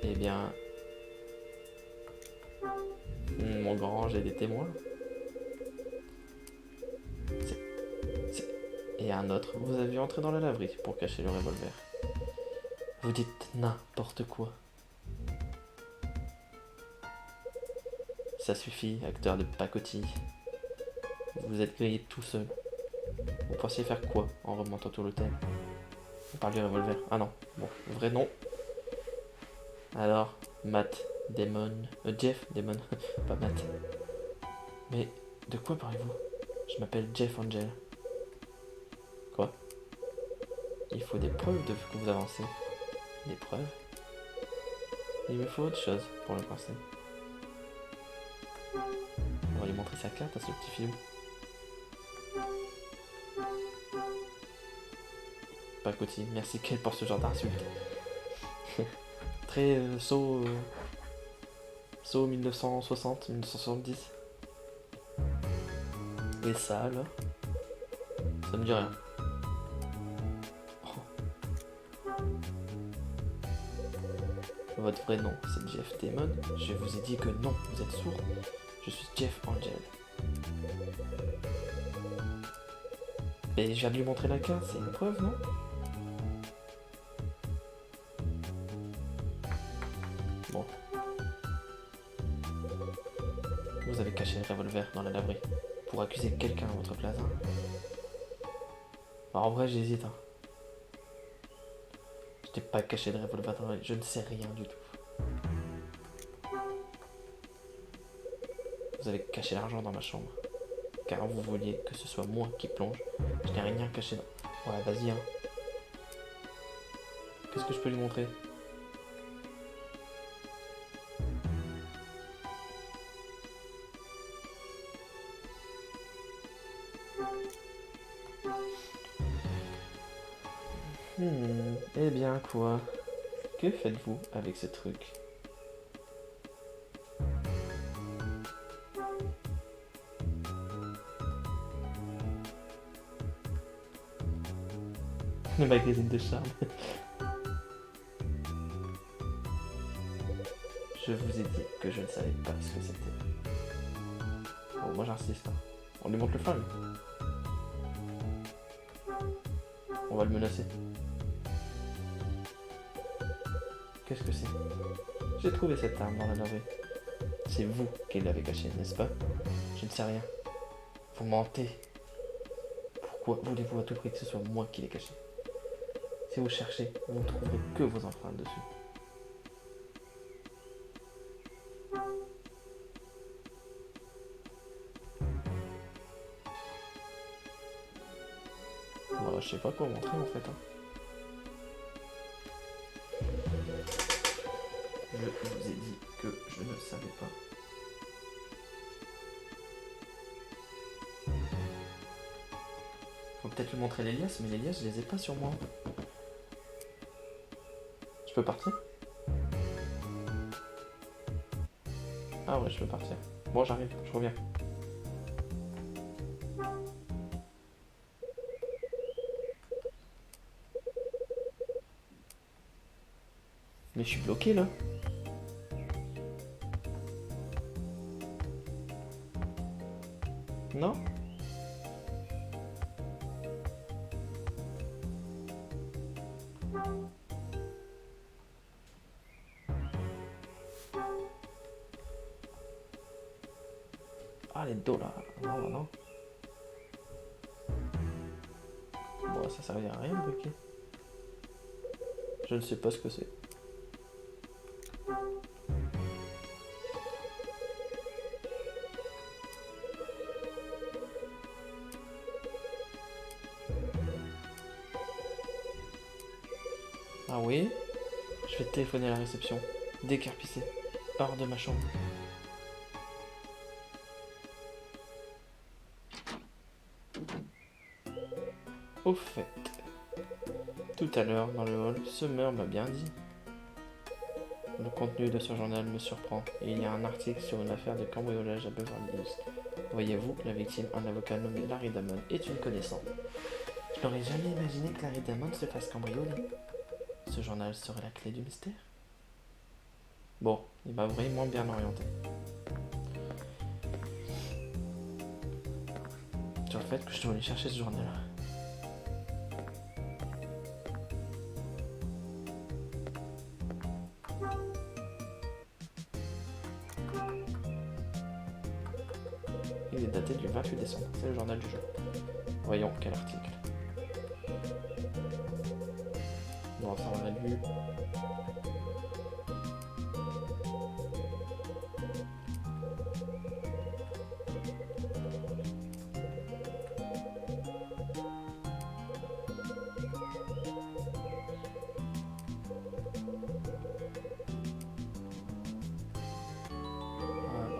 Eh bien... mon grand, j'ai des témoins. Et un autre, vous avez entré dans la laverie pour cacher le revolver. Vous dites n'importe quoi. Ça suffit, acteur de pacotille. Vous êtes grillé tout seul. Vous pensiez faire quoi en remontant tout l'hôtel? On parle du revolver. Ah non, bon, vrai nom. Alors, Matt Damon... Jeff Damon, pas Matt. Mais de quoi parlez-vous? Je m'appelle Jeff Angel. Quoi? Il faut des preuves de ce que vous avancez. Des preuves? Il me faut autre chose pour le coincer. On va lui montrer sa carte à ce petit filou. Pacotille, merci qu'elle pour ce genre d'insulte. Très saut 1960, 1970. Et ça là, ça me dit rien. Oh. Votre vrai nom, c'est Jeff Damon. Je vous ai dit que non, vous êtes sourd. Je suis Jeff Angel. Et je viens de lui montrer la carte, c'est une preuve, non? Bon. Vous avez caché le revolver dans la laverie pour accuser quelqu'un à votre place. Hein. Alors, en vrai, j'hésite. Hein. Je n'ai pas caché de revolver dans la laverie, je ne sais rien du tout. Vous avez caché l'argent dans ma chambre. Car vous vouliez que ce soit moi qui plonge. Je n'ai rien caché dans... Ouais, vas-y, hein. Qu'est-ce que je peux lui montrer? Eh bien, quoi? Que faites-vous avec ce truc? Le magazine de charme. Je vous ai dit que je ne savais pas ce que c'était. Bon, moi j'insiste. Hein. On lui montre le flingue. On va le menacer. Qu'est-ce que c'est? J'ai trouvé cette arme dans la navette. C'est vous qui l'avez cachée, n'est-ce pas? Je ne sais rien. Vous mentez. Pourquoi voulez-vous à tout prix que ce soit moi qui l'ai cachée? Si vous cherchez, vous ne trouverez que vos empreintes dessus. Voilà, je sais pas quoi montrer en fait. Hein. Je vous ai dit que je ne savais pas. Faut peut-être lui montrer les liasses, mais les liasses, je les ai pas sur moi. Je peux partir? Ah ouais, je peux partir. Bon, j'arrive, je reviens. Mais je suis bloqué là. Non? Ah, les dollars. Non, non, non. Bon, ça servira à rien de bloquer. Je ne sais pas ce que c'est. Ah oui? Je vais téléphoner à la réception. Décarpissé. Hors de ma chambre. Au fait, tout à l'heure, dans le hall, Summer m'a bien dit. Le contenu de ce journal me surprend, et il y a un article sur une affaire de cambriolage à Beverly Hills. Voyez-vous, la victime, un avocat nommé Larry Damon, est une connaissance. Je n'aurais jamais imaginé que Larry Damon se fasse cambrioler. Ce journal serait la clé du mystère? Bon, il m'a vraiment bien orienté. Sur le fait que je dois aller chercher ce journal. Il est daté du 28 décembre, c'est le journal du jeu. Voyons quel article. Bon, ça on l'a lu.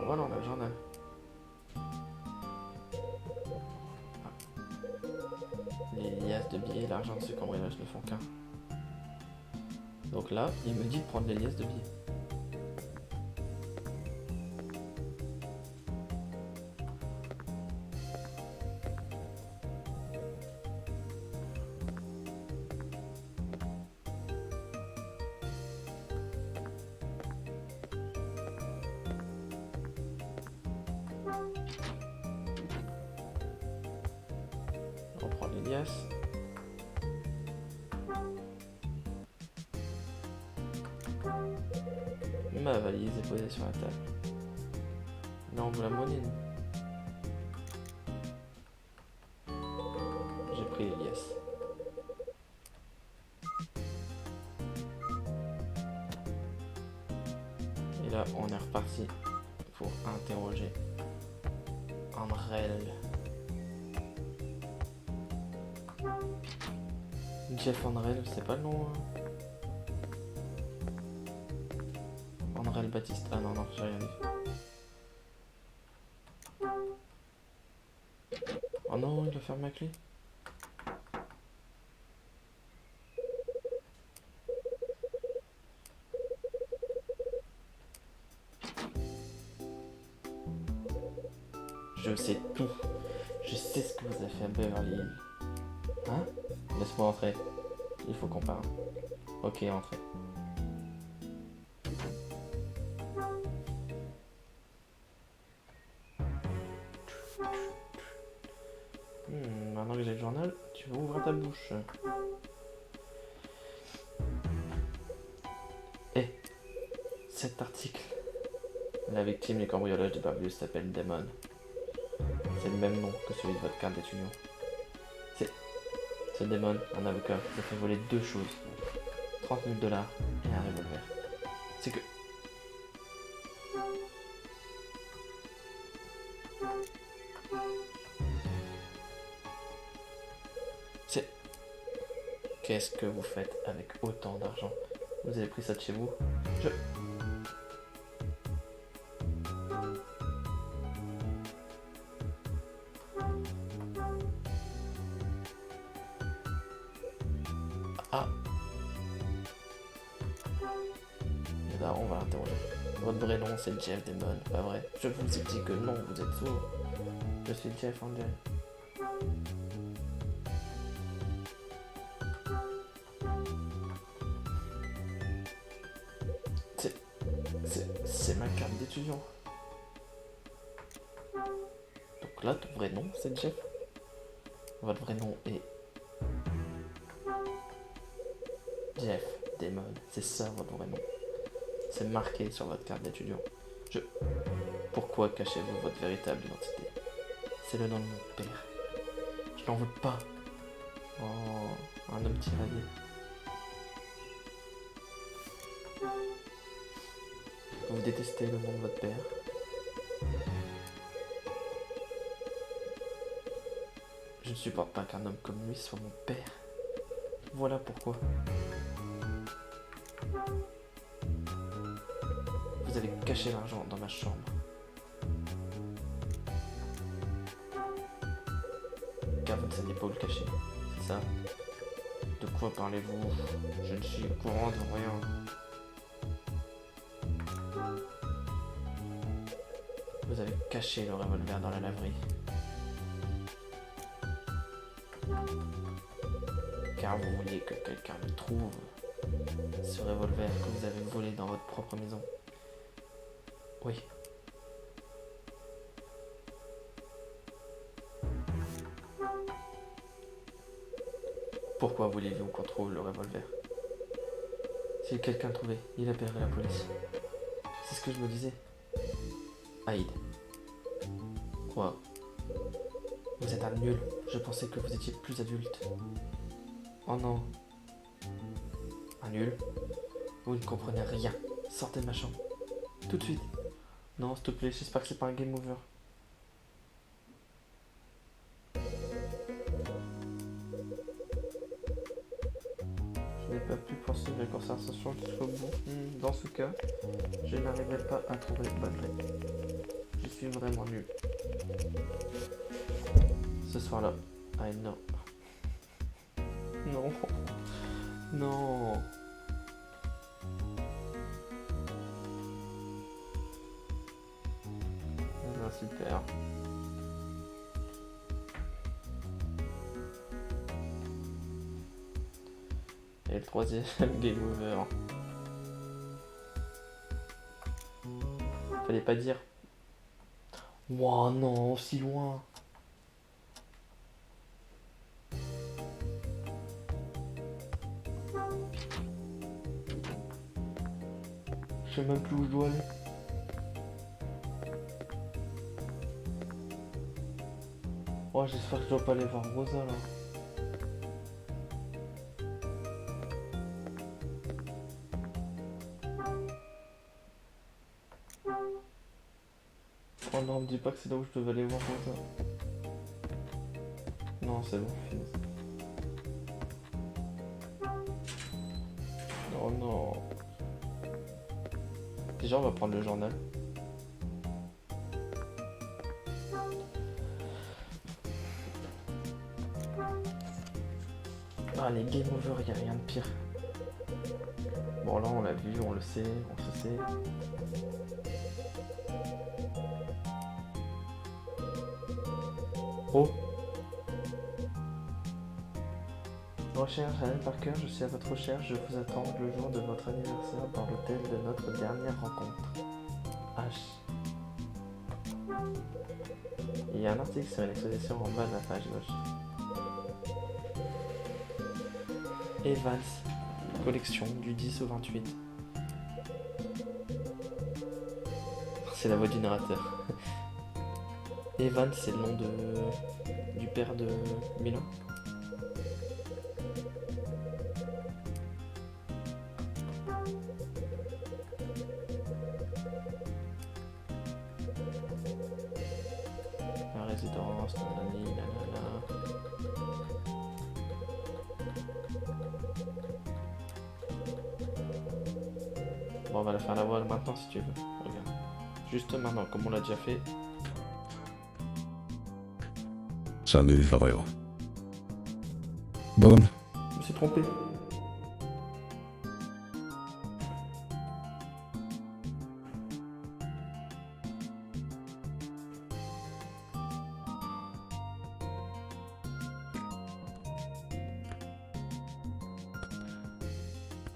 Voilà, on a le journal. Les liasses de billets et l'argent de ce cambriolage ne font qu'un. Donc là, il me dit de prendre les liasses de billets. On prend les liasses. Ma valise est posée sur la table. Là, on veut la monnaie. J'ai pris les liasses. Et là, on est reparti pour interroger Andrel. Jeff Andrel, c'est pas le nom. Andrel Baptiste. Ah non, non, j'ai rien dit. Oh non, il a fermé la clé. Je sais tout. Je sais ce que vous avez fait à Beverly Hills. Hein? Laisse-moi entrer. Il faut qu'on parle. Ok, entrez. Maintenant que j'ai le journal, tu vas ouvrir ta bouche. cet article. La victime du cambriolage de Barbius s'appelle Damon. C'est le même nom que celui de votre carte d'étudiant. Ce Damon, un avocat, vous a fait voler deux choses. 30 000 $ et un revolver. C'est que... C'est... Qu'est-ce que vous faites avec autant d'argent? Vous avez pris ça de chez vous? Ah. Et là, on va l'interroger. Votre vrai nom, c'est Jeff Damon, pas vrai? Je vous ai dit que non, vous êtes sourd. Je suis Jeff Angel. C'est ma carte d'étudiant. Donc là, ton vrai nom, c'est Jeff. Votre vrai nom est... Jeff Damon. C'est ça, votre vrai nom. C'est marqué sur votre carte d'étudiant. Pourquoi cachez-vous votre véritable identité? C'est le nom de mon père. Je n'en veux pas. Oh, un homme tiraillé. Vous détestez le nom de votre père. Je ne supporte pas qu'un homme comme lui soit mon père. Voilà pourquoi. Vous avez caché l'argent dans ma chambre. Car vous ne saviez pas où le cacher, c'est ça? De quoi parlez-vous? Je ne suis au courant de rien. Vous avez caché le revolver dans la laverie. Car vous vouliez que quelqu'un le trouve. Ce revolver que vous avez volé dans votre propre maison. Oui. Pourquoi voulez-vous qu'on trouve le revolver? Si quelqu'un le trouvait, il appellerait la police. C'est ce que je me disais. Aïd. Quoi? Vous êtes un nul. Je pensais que vous étiez plus adulte. Oh non. Un nul? Vous ne comprenez rien. Sortez de ma chambre. Tout de suite. Non, s'il te plaît, j'espère que c'est pas un game over. Je n'ai pas pu poursuivre la conversation jusqu'au bout. Dans ce cas, je n'arriverai pas à trouver Badley. Je suis vraiment nul. Ce soir-là, non. Non. Non. Ah, super. Et le troisième game over. Fallait pas dire. Wow, non, aussi loin. Je sais même plus où je dois aller. Oh, j'espère que je dois pas aller voir Rosa là. Oh non, me dis pas que c'est là où je devais aller voir Rosa. Non, c'est bon, fini. Oh non. Déjà, on va prendre le journal. Ah, les game over, y a rien de pire. Bon, là, on l'a vu, on le sait, on se sait. Oh! Recherche Alan Parker, je suis à votre recherche, je vous attends le jour de votre anniversaire dans l'hôtel de notre dernière rencontre. H. Il y a un article sur une exposition en bas de la page gauche. Evans, collection du 10 au 28. c'est la voix du narrateur. Evan, c'est le nom du père de Milo. La résidence, nanani, nanana. Bon, on va la faire la voix maintenant si tu veux. Regarde. Juste maintenant, comme on l'a déjà fait. Salut Fabio. Bon, Je me suis trompé.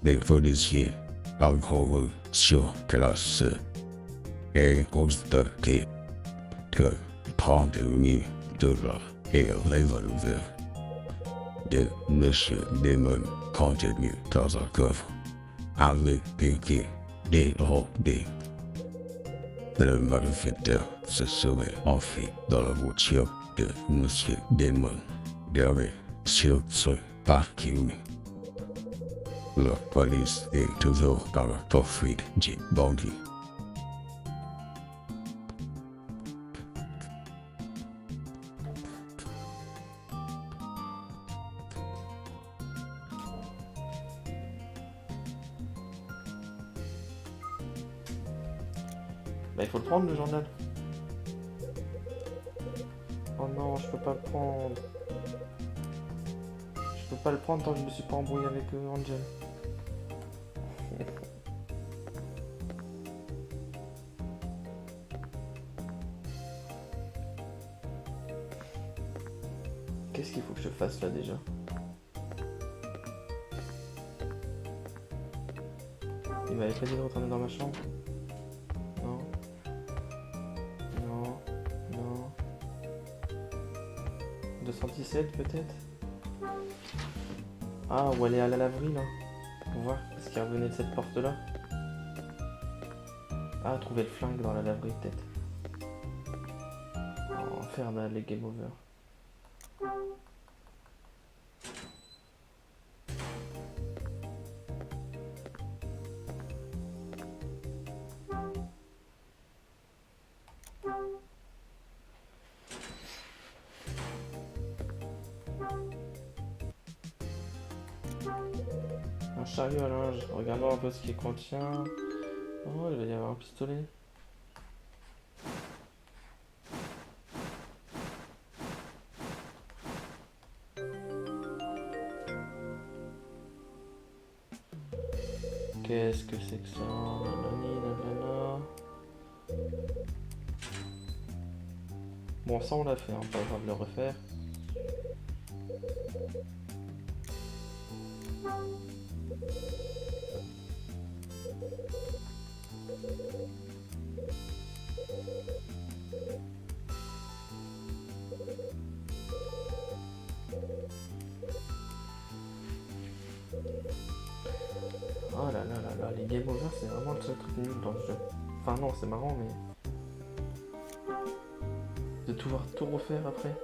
les policiers alcool sur place et constaté que pandémie de la et revolver de Monsieur Damon contenu dans un coffre avec piqué des robes. Le malfaiteur se serait enfui dans la voiture de Monsieur Damon garé sur ce parking. La police est toujours dans la poursuite du bandit. Bah il faut le prendre le journal. Oh non, je peux pas le prendre. Je peux pas le prendre tant que je me suis pas embrouillé avec Angel. Qu'est-ce qu'il faut que je fasse là déjà? Il m'avait pas dit de retourner dans ma chambre. Non. Non. Non. 217 peut-être. Ah, ou aller à la laverie là. On voit. Est-ce qu'il revenait de cette porte là? Ah, trouver le flingue dans la laverie peut-être. Oh, faire les game over. Un chariot à linge. Regardons un peu ce qu'il contient. Oh, il va y avoir un pistolet. Qu'est-ce que c'est que ça? Nanani, nanana. Bon, ça on l'a fait, hein, pas grave de le refaire. Oh là là là là, les game over c'est vraiment le seul truc nul dans le jeu. Enfin non, c'est marrant mais... de devoir tout refaire après.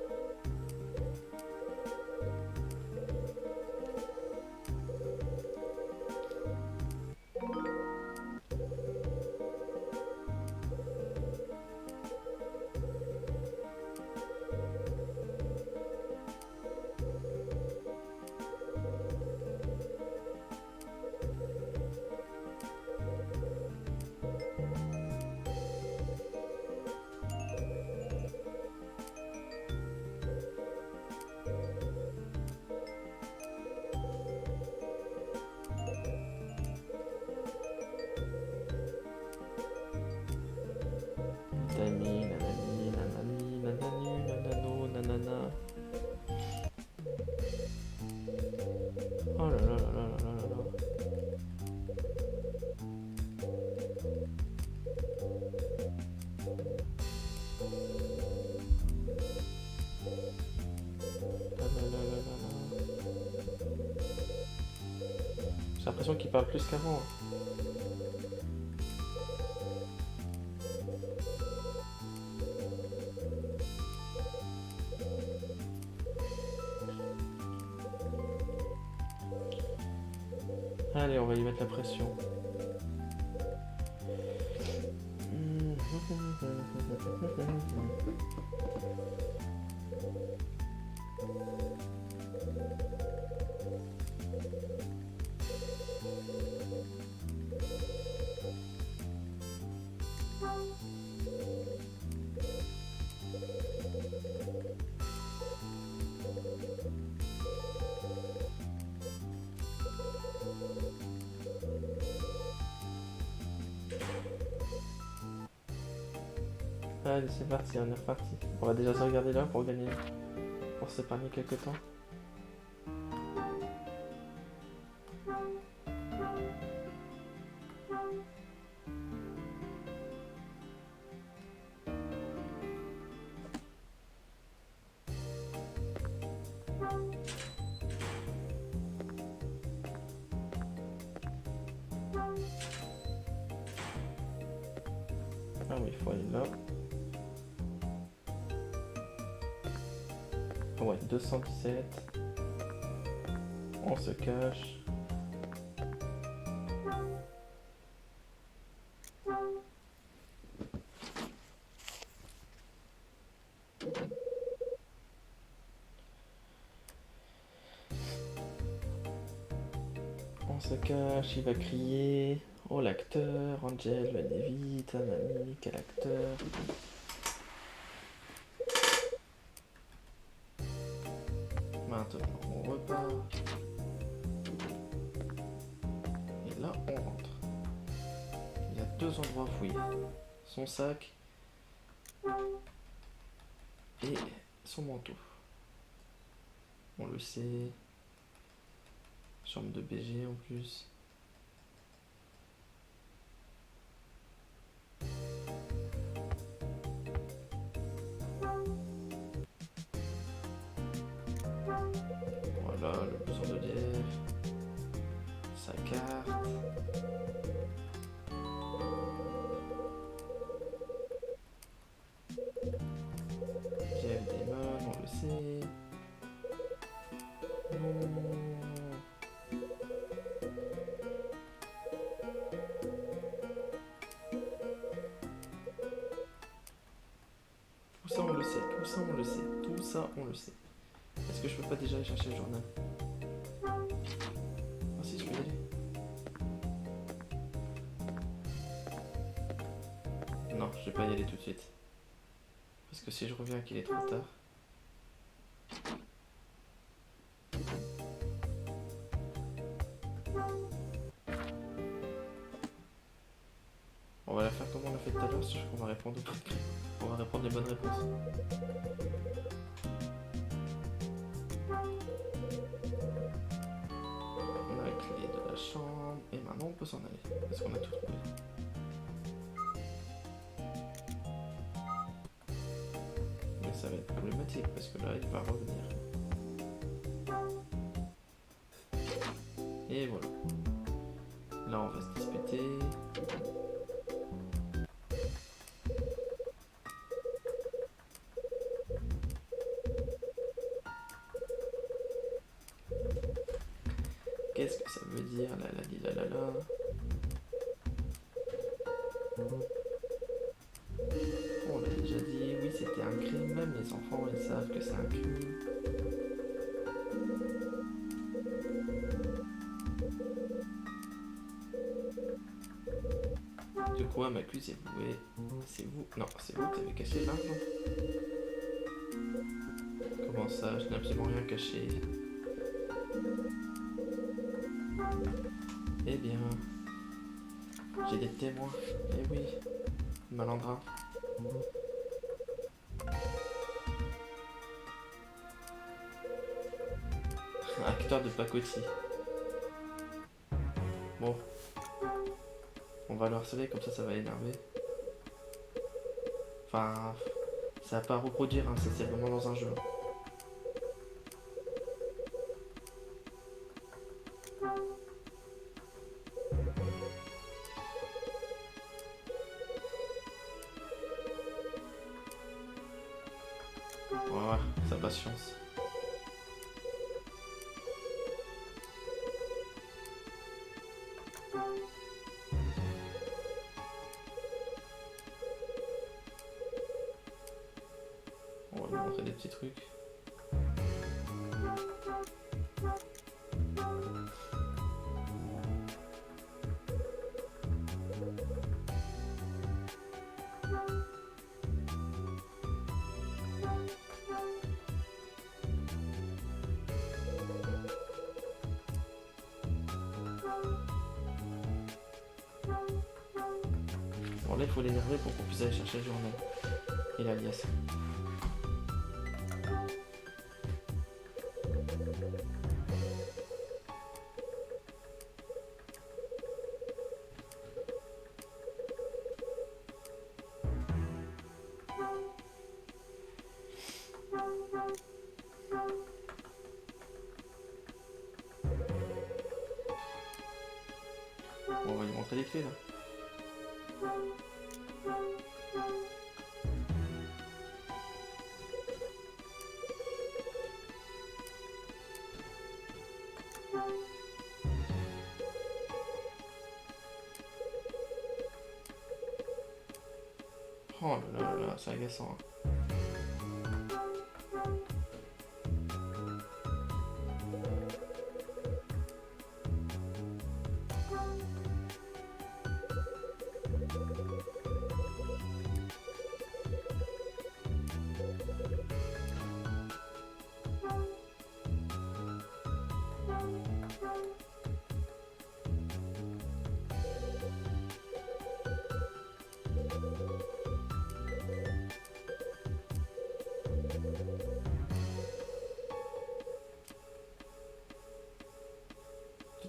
Nanani, nanani, nanani, nanani, nanano, nanana. Oh là là là là là là là. Là là là là là là. J'ai l'impression qu'il parle plus qu'avant. Allez, on va y mettre la pression. Allez, c'est parti, on est reparti. On va déjà se regarder là pour gagner, pour s'épargner quelques temps. Ah oui, il faut aller là. Ouais, 217. On se cache. On se cache, il va crier. Oh l'acteur, Angel, venez vite, mamie, quel acteur. Maintenant, on repart. Et là, on rentre. Il y a deux endroits à fouiller. Son sac et son manteau. On le sait. Chambre de BG en plus. Voilà, le blouson de Jeff. Sa carte. Jeff Damon, on le sait. Tout ça on le sait, tout ça on le sait, tout ça on le sait. Est-ce que je peux pas déjà aller chercher le journal? Ah si, je peux y aller. Non, je vais pas y aller tout de suite. Parce que si je reviens qu'il est trop tard. On va la faire comme on l'a fait tout à l'heure, sauf qu'on va répondre aux bonnes questions. On va répondre les bonnes réponses. On a la clé de la chambre et maintenant on peut s'en aller. Parce qu'on a tout trouvé. Mais ça va être problématique parce que là il va revenir. Et voilà. Là on va se disputer. Qu'est-ce que ça veut dire la la li, la la la? On l'a déjà dit, oui c'était un crime, même les enfants ils savent que c'est un crime. De quoi m'accusez-vous? C'est vous? Non, c'est vous qui avez caché l'argent. Comment ça? Je n'ai absolument rien caché. Eh bien, j'ai des témoins. Eh oui, malandrin. Acteur de pacotille. Bon, on va le harceler comme ça va énerver. Enfin, ça va pas à reproduire, hein, ça c'est vraiment dans un jeu. On va voir sa patience. petits trucs. Bon là il faut l'énerver pour qu'on puisse aller chercher le journal et l'alias. Bon, on va lui montrer les clés là. Oh là là là là, c'est agaçant. Hein.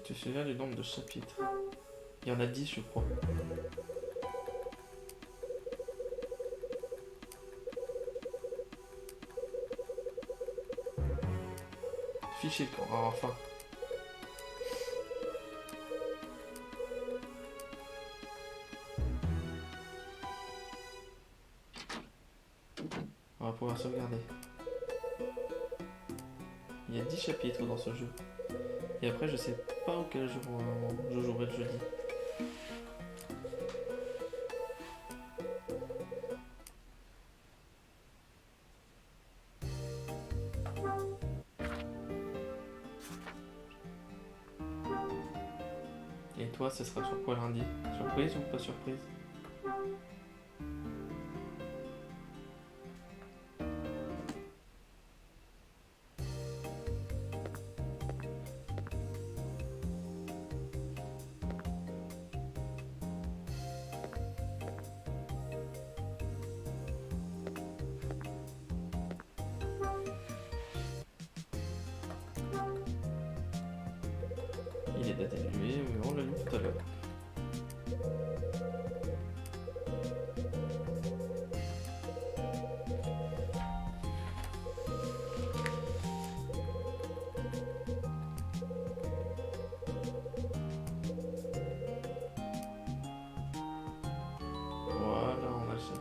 Tu te souviens du nombre de chapitres? Il y en a 10 je crois. Fichier de camp, ah, enfin. On va pouvoir sauvegarder. Il y a 10 chapitres dans ce jeu. Et après je sais pas auquel jour je jouerai le jeudi. Et toi, ce sera sur quoi lundi? Surprise ou pas surprise? Il est daté de lui, mais on l'a lu tout à l'heure. Voilà, on a ça.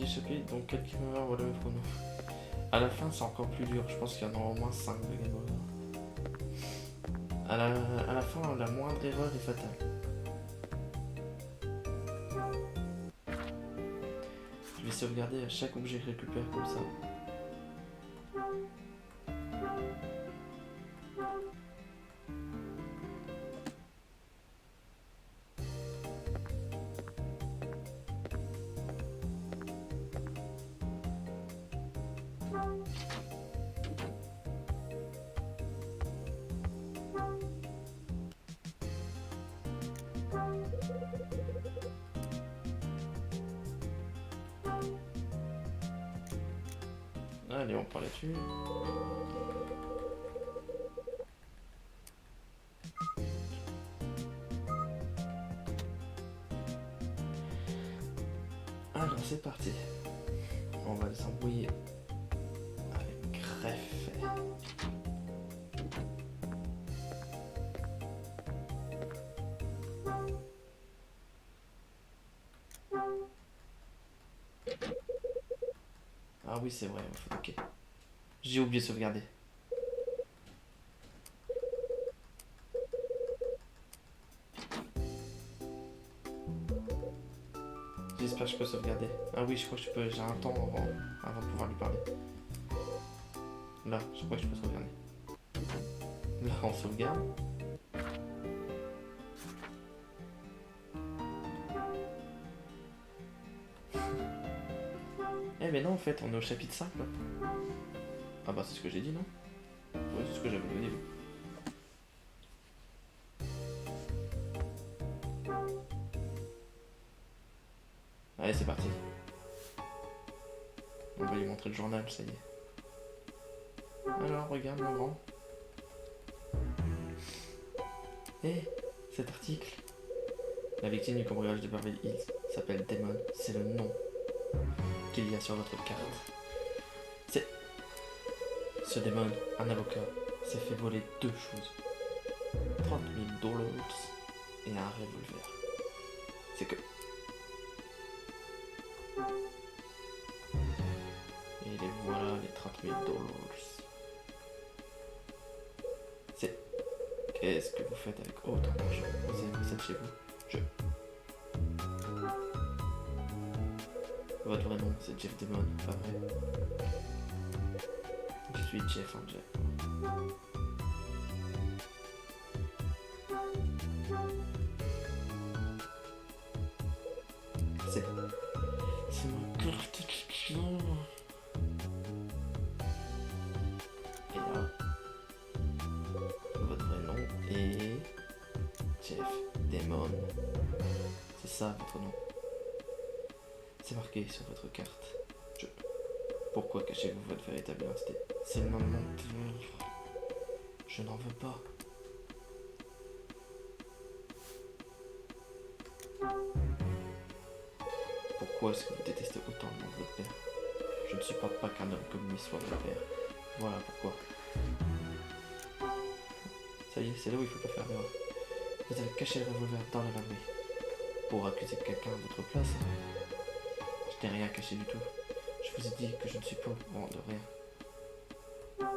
Chapitres, donc quelques heures, voilà le chrono. À la fin, c'est encore plus dur. Je pense qu'il y en aura au moins 5 de Game Over. À la fin, la moindre erreur est fatale. Je vais sauvegarder à chaque objet que je récupère comme ça. Allez, on prend là-dessus. Alors, c'est parti. On va les embrouiller avec greffe. Ah oui, c'est vrai, ok. J'ai oublié de sauvegarder. J'espère que je peux sauvegarder. Ah oui, je crois que je peux. J'ai un temps avant de pouvoir lui parler. Là, je crois que je peux sauvegarder. Là, on sauvegarde. Eh mais non, en fait, on est au chapitre 5 là. Ah bah c'est ce que j'ai dit, non? Ouais, c'est ce que j'avais dit au début. Allez, c'est parti. On va lui montrer le journal, ça y est. Alors, regarde mon grand. Hé, cet article. La victime du cambriolage de Beverly Hills s'appelle Damon. C'est le nom qu'il y a sur votre carte. C'est... Ce Damon, un avocat, s'est fait voler deux choses. 30 000 $ et un revolver. C'est que... Et les voilà, les 30 000 $. C'est... Qu'est-ce que vous faites avec autant d'argent? Vous avez ça de chez vous? Votre vrai nom, c'est Jeff Damon, pas vrai? Je suis Jeff Angel. C'est ma carte de... Et là, votre vrai nom est Jeff Damon. C'est ça votre nom. C'est marqué sur votre carte. Pourquoi cachez-vous votre véritable identité? C'est le nom de mon livre. Je n'en veux pas. Pourquoi est-ce que vous détestez autant le nom de votre père? Je ne suis pas qu'un homme comme lui soit votre père. Voilà pourquoi. Ça y est, c'est là où il faut pas faire d'erreur. Vous avez caché le revolver dans la laverie. Pour accuser quelqu'un à votre place. Je n'ai rien caché du tout. Je vous ai dit que je ne suis pas au courant de rien. On va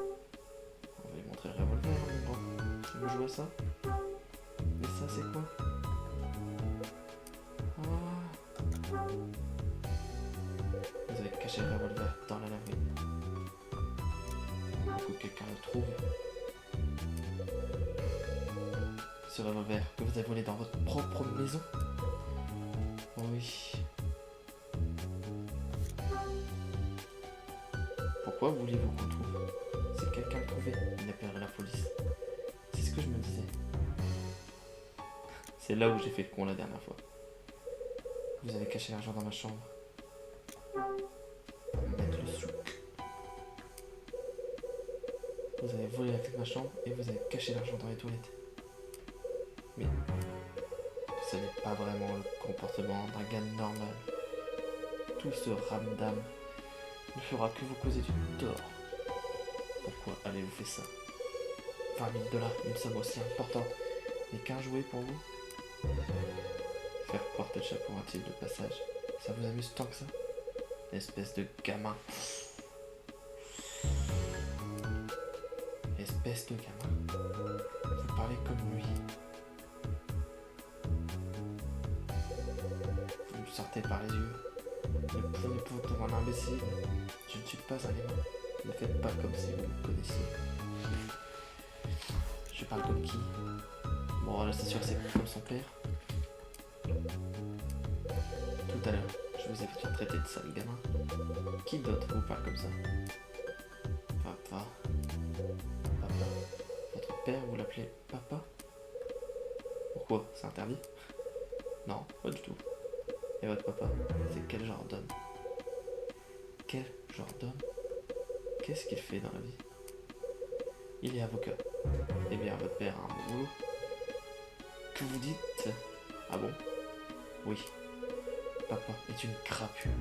lui montrer le revolver, mon grand. Tu veux jouer à ça? Mais ça, c'est quoi? Ah. Vous avez caché le revolver dans la laverie. Pour que quelqu'un le trouve. Ce revolver que vous avez volé dans votre propre maison? Oui. Pourquoi voulez-vous qu'on le trouve? Si quelqu'un le trouvait, il appellerait la police. C'est ce que je me disais. C'est là où j'ai fait le con la dernière fois. Vous avez caché l'argent dans ma chambre. Pour mettre le souk. Vous avez volé la clé de ma chambre et vous avez caché l'argent dans les toilettes. Mais ce n'est pas vraiment le comportement d'un gars normal. Tout ce ramdam ne fera que vous causer du tort. Pourquoi avez-vous fait ça? 20 000 $, une somme aussi importante, mais qu'un jouet pour vous? Faire porter le chapeau intime de passage, ça vous amuse tant que ça? Espèce de gamin. Espèce de gamin. Vous parlez comme lui. Vous me sortez par les yeux. Ne prenez pas pour un imbécile. Je ne suis pas un gamin. Ne faites pas comme si vous me connaissiez. Je parle comme qui? Bon, là c'est sûr que c'est comme son père. Tout à l'heure, je vous ai fait traiter de sale gamin. Qui d'autre vous parle comme ça? Papa. Papa. Votre père, vous l'appelez papa? Pourquoi? C'est interdit? Non, pas du tout. Et votre papa, c'est quel genre d'homme? Quel genre d'homme? Qu'est-ce qu'il fait dans la vie? Il est avocat. Eh bien, votre père a un bon boulot. Que vous dites? Ah bon? Oui. Papa est une crapule.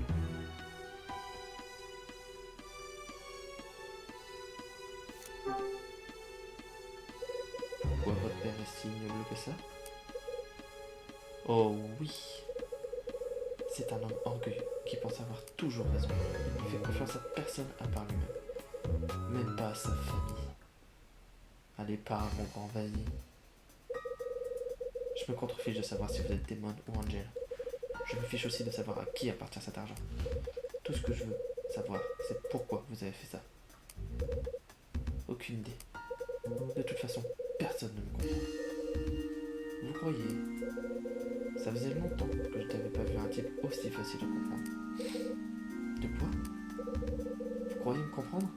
Pourquoi votre père est si ignoble que ça? Oh oui. C'est un homme orgueilleux qui pense avoir toujours raison. Il ne fait confiance à personne à part lui-même. Même pas à sa famille. Allez, parle, mon grand, vas-y. Je me contrefiche de savoir si vous êtes Damon ou Angel. Je me fiche aussi de savoir à qui appartient cet argent. Tout ce que je veux savoir, c'est pourquoi vous avez fait ça. Aucune idée. De toute façon, personne ne me comprend. Vous croyez? Ça faisait longtemps que je n'avais pas vu un type aussi facile à comprendre. De quoi? Vous croyez me comprendre?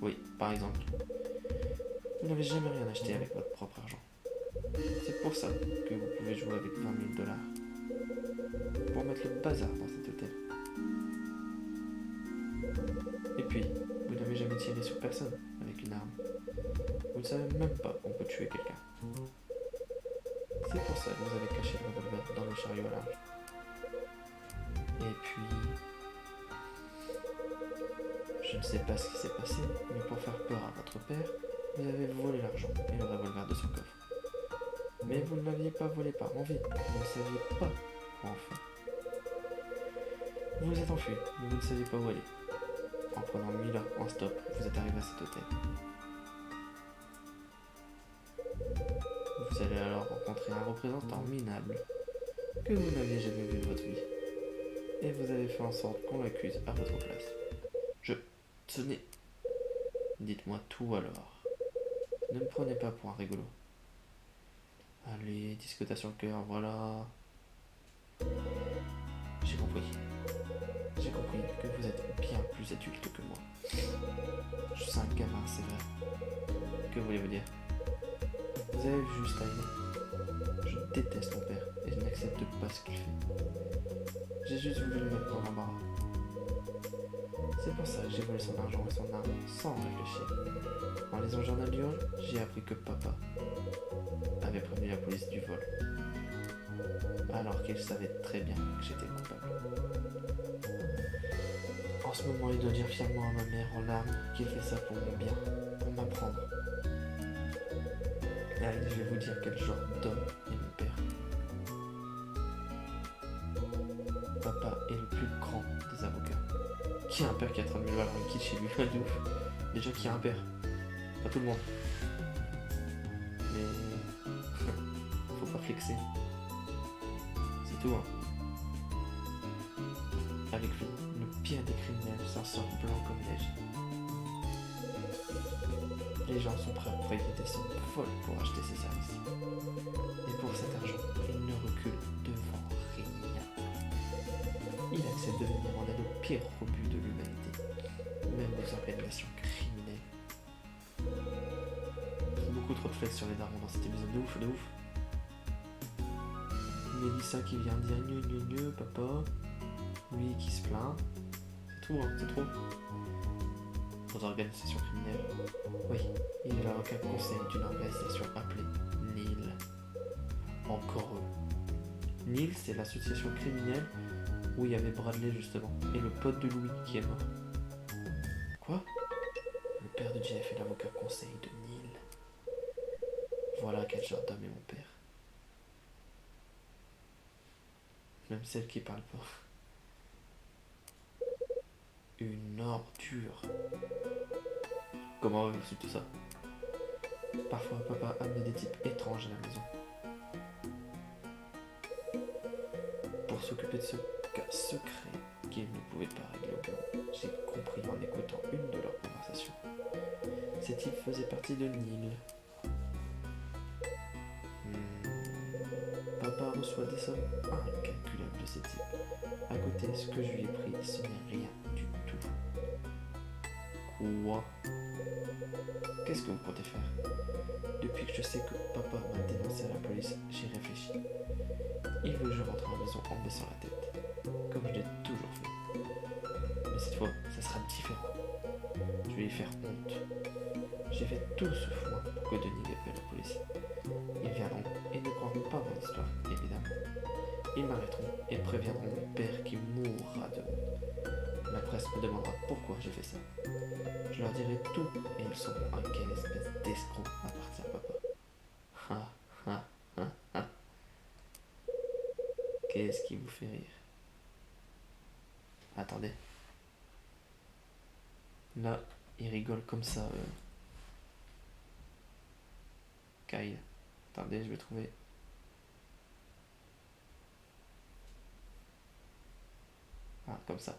Oui, par exemple. Vous n'avez jamais rien acheté avec votre propre argent. C'est pour ça que vous pouvez jouer avec 20 000 $. Pour mettre le bazar dans cet hôtel. Et puis, vous n'avez jamais tiré sur personne avec une arme. Vous ne savez même pas qu'on peut tuer quelqu'un. C'est pour ça que vous avez caché le revolver dans le chariot à linge. Et puis... Je ne sais pas ce qui s'est passé, mais pour faire peur à votre père, vous avez volé l'argent et le revolver de son coffre. Mais vous ne l'aviez pas volé par envie, vous ne saviez pas quoi en faire. Vous vous êtes enfui, mais vous ne saviez pas où aller. En prenant 1000 heures en stop, vous êtes arrivé à cet hôtel. Vous allez alors rencontrer un représentant minable que vous n'aviez jamais vu de votre vie. Et vous avez fait en sorte qu'on l'accuse à votre place. Tenez. Dites-moi tout alors. Ne me prenez pas pour un rigolo. Allez, dis ce que t'as sur le cœur, voilà. J'ai compris. J'ai compris que vous êtes bien plus adulte que moi. Je suis un gamin, c'est vrai. Que voulez-vous dire? Vous avez vu juste à aimer. Je déteste mon père et je n'accepte pas ce qu'il fait. J'ai juste voulu le mettre dans l'embarras. C'est pour ça que j'ai volé son argent et son arme sans réfléchir. En lisant le journal du hall, j'ai appris que papa avait prévenu la police du vol. Alors qu'il savait très bien que j'étais coupable. En ce moment, il doit dire fièrement à ma mère en larmes qu'il fait ça pour mon bien, pour m'apprendre. Allez, je vais vous dire quel genre d'homme est mon père. Papa est le plus grand des avocats. Qui a un père qui a 30 000 $ en liquide chez lui? De ouf. Déjà, qui a un père? Pas tout le monde. Mais... faut pas flexer. C'est tout, hein. Avec lui, le pire des criminels s'en sort blanc comme neige. Les gens sont prêts à payer des sommes folles pour acheter ses services. Et pour cet argent, il ne recule devant rien. Il accepte de venir en aide au pire rebut de l'humanité, même aux organisations criminelles. Beaucoup trop de flex sur les darons dans cet épisode, de ouf, de ouf. Mélissa qui vient dire gneu gneu gneu, papa. Lui qui se plaint. C'est trop, hein, c'est trop. Aux organisations criminelles. Oui, il est l'avocat conseil d'une organisation appelée NIL. Encore eux. NIL, c'est l'association criminelle où il y avait Bradley justement, et le pote de Louis qui est mort. Quoi? Le père de Jeff est l'avocat conseil de Neil. Voilà quel genre d'homme est mon père. Même celle qui parle pas. Une ordure. Comment avez-vous tout ça? Parfois, papa amenait des types étranges à la maison. Pour s'occuper de ce cas secret qu'il ne pouvait pas régler au bureau, j'ai compris en écoutant une de leurs conversations. Ces types faisaient partie de Neil. Papa reçoit des sommes incalculables de ces types. À côté, ce que je lui ai pris, ce n'est rien du tout. Quoi? Qu'est-ce que vous comptez faire? Depuis que je sais que papa m'a dénoncé à la police, j'ai réfléchi. Il veut que je rentre à la maison en baissant la tête, comme je l'ai toujours fait. Mais cette fois, ça sera différent. Je vais lui faire honte. J'ai fait tout ce foin pour que Denis appelle la police. Ils viendront et ne croiront pas mon histoire, évidemment. Ils m'arrêteront et préviendront mon père qui mourra de honte. La presse me demandera pourquoi j'ai fait ça. Je leur dirai tout et ils sauront à quelle espèce d'escroc appartient papa. Ha ha ha ha. Qu'est-ce qui vous fait rire? Attendez. Là, il rigole comme ça. Kyle. Attendez, je vais trouver. comme ça.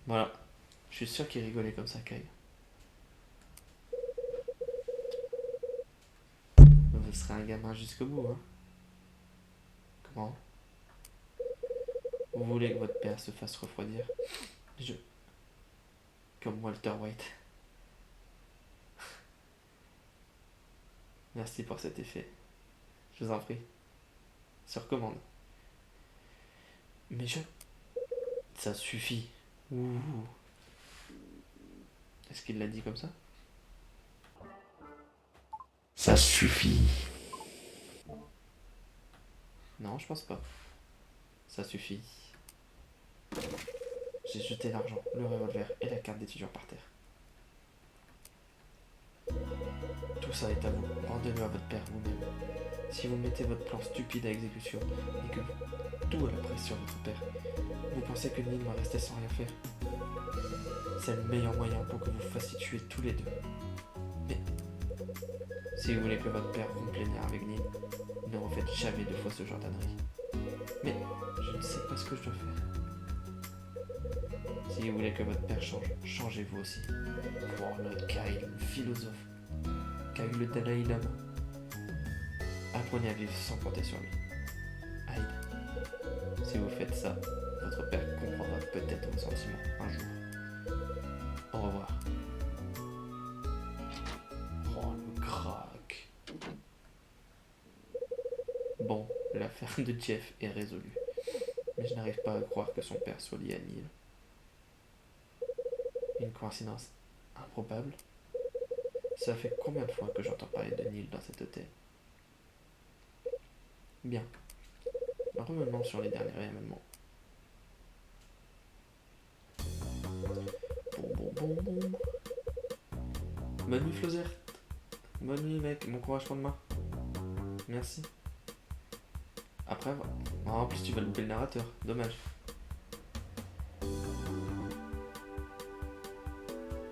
Voilà. Je suis sûr qu'il rigolait comme ça, Kyle. Vous serez un gamin jusqu'au bout, hein. Comment? Vous voulez que votre père se fasse refroidir? Je... Comme Walter White. Merci pour cet effet. Je vous en prie. Sur commande. Mais Ça suffit. Ouh. Est-ce qu'il l'a dit comme ça? Ça suffit. Non, je pense pas. Ça suffit. J'ai jeté l'argent, le revolver et la carte d'étudiant par terre. Tout ça est à vous. Rendez-le à votre père vous-même. Si vous mettez votre plan stupide à exécution et que tout à la presse sur votre père, vous pensez que Neil va rester sans rien faire? C'est le meilleur moyen pour que vous fassiez tuer tous les deux. Mais si vous voulez que votre père rompe les nerfs avec Neil, ne refaites jamais deux fois ce genre d'ânerie. Mais je ne sais pas ce que je dois faire. Si vous voulez que votre père change, changez-vous aussi. Pour le Kyle, le philosophe. Kyle le Dalai Lama. Apprenez à vivre sans compter sur lui. Hyde, si vous faites ça, votre père comprendra peut-être vos sentiments un jour. Au revoir. Oh, le crack. Bon, l'affaire de Jeff est résolue. Mais je n'arrive pas à croire que son père soit lié à Neil. Une coïncidence improbable? Ça fait combien de fois que j'entends parler de Neil dans cet hôtel? Bien. Revenons sur les derniers événements. Bon. Bonne nuit, Flozert. Bonne nuit, mec. Bon courage pour demain. Merci. Après, en plus, tu vas louper le narrateur. Dommage.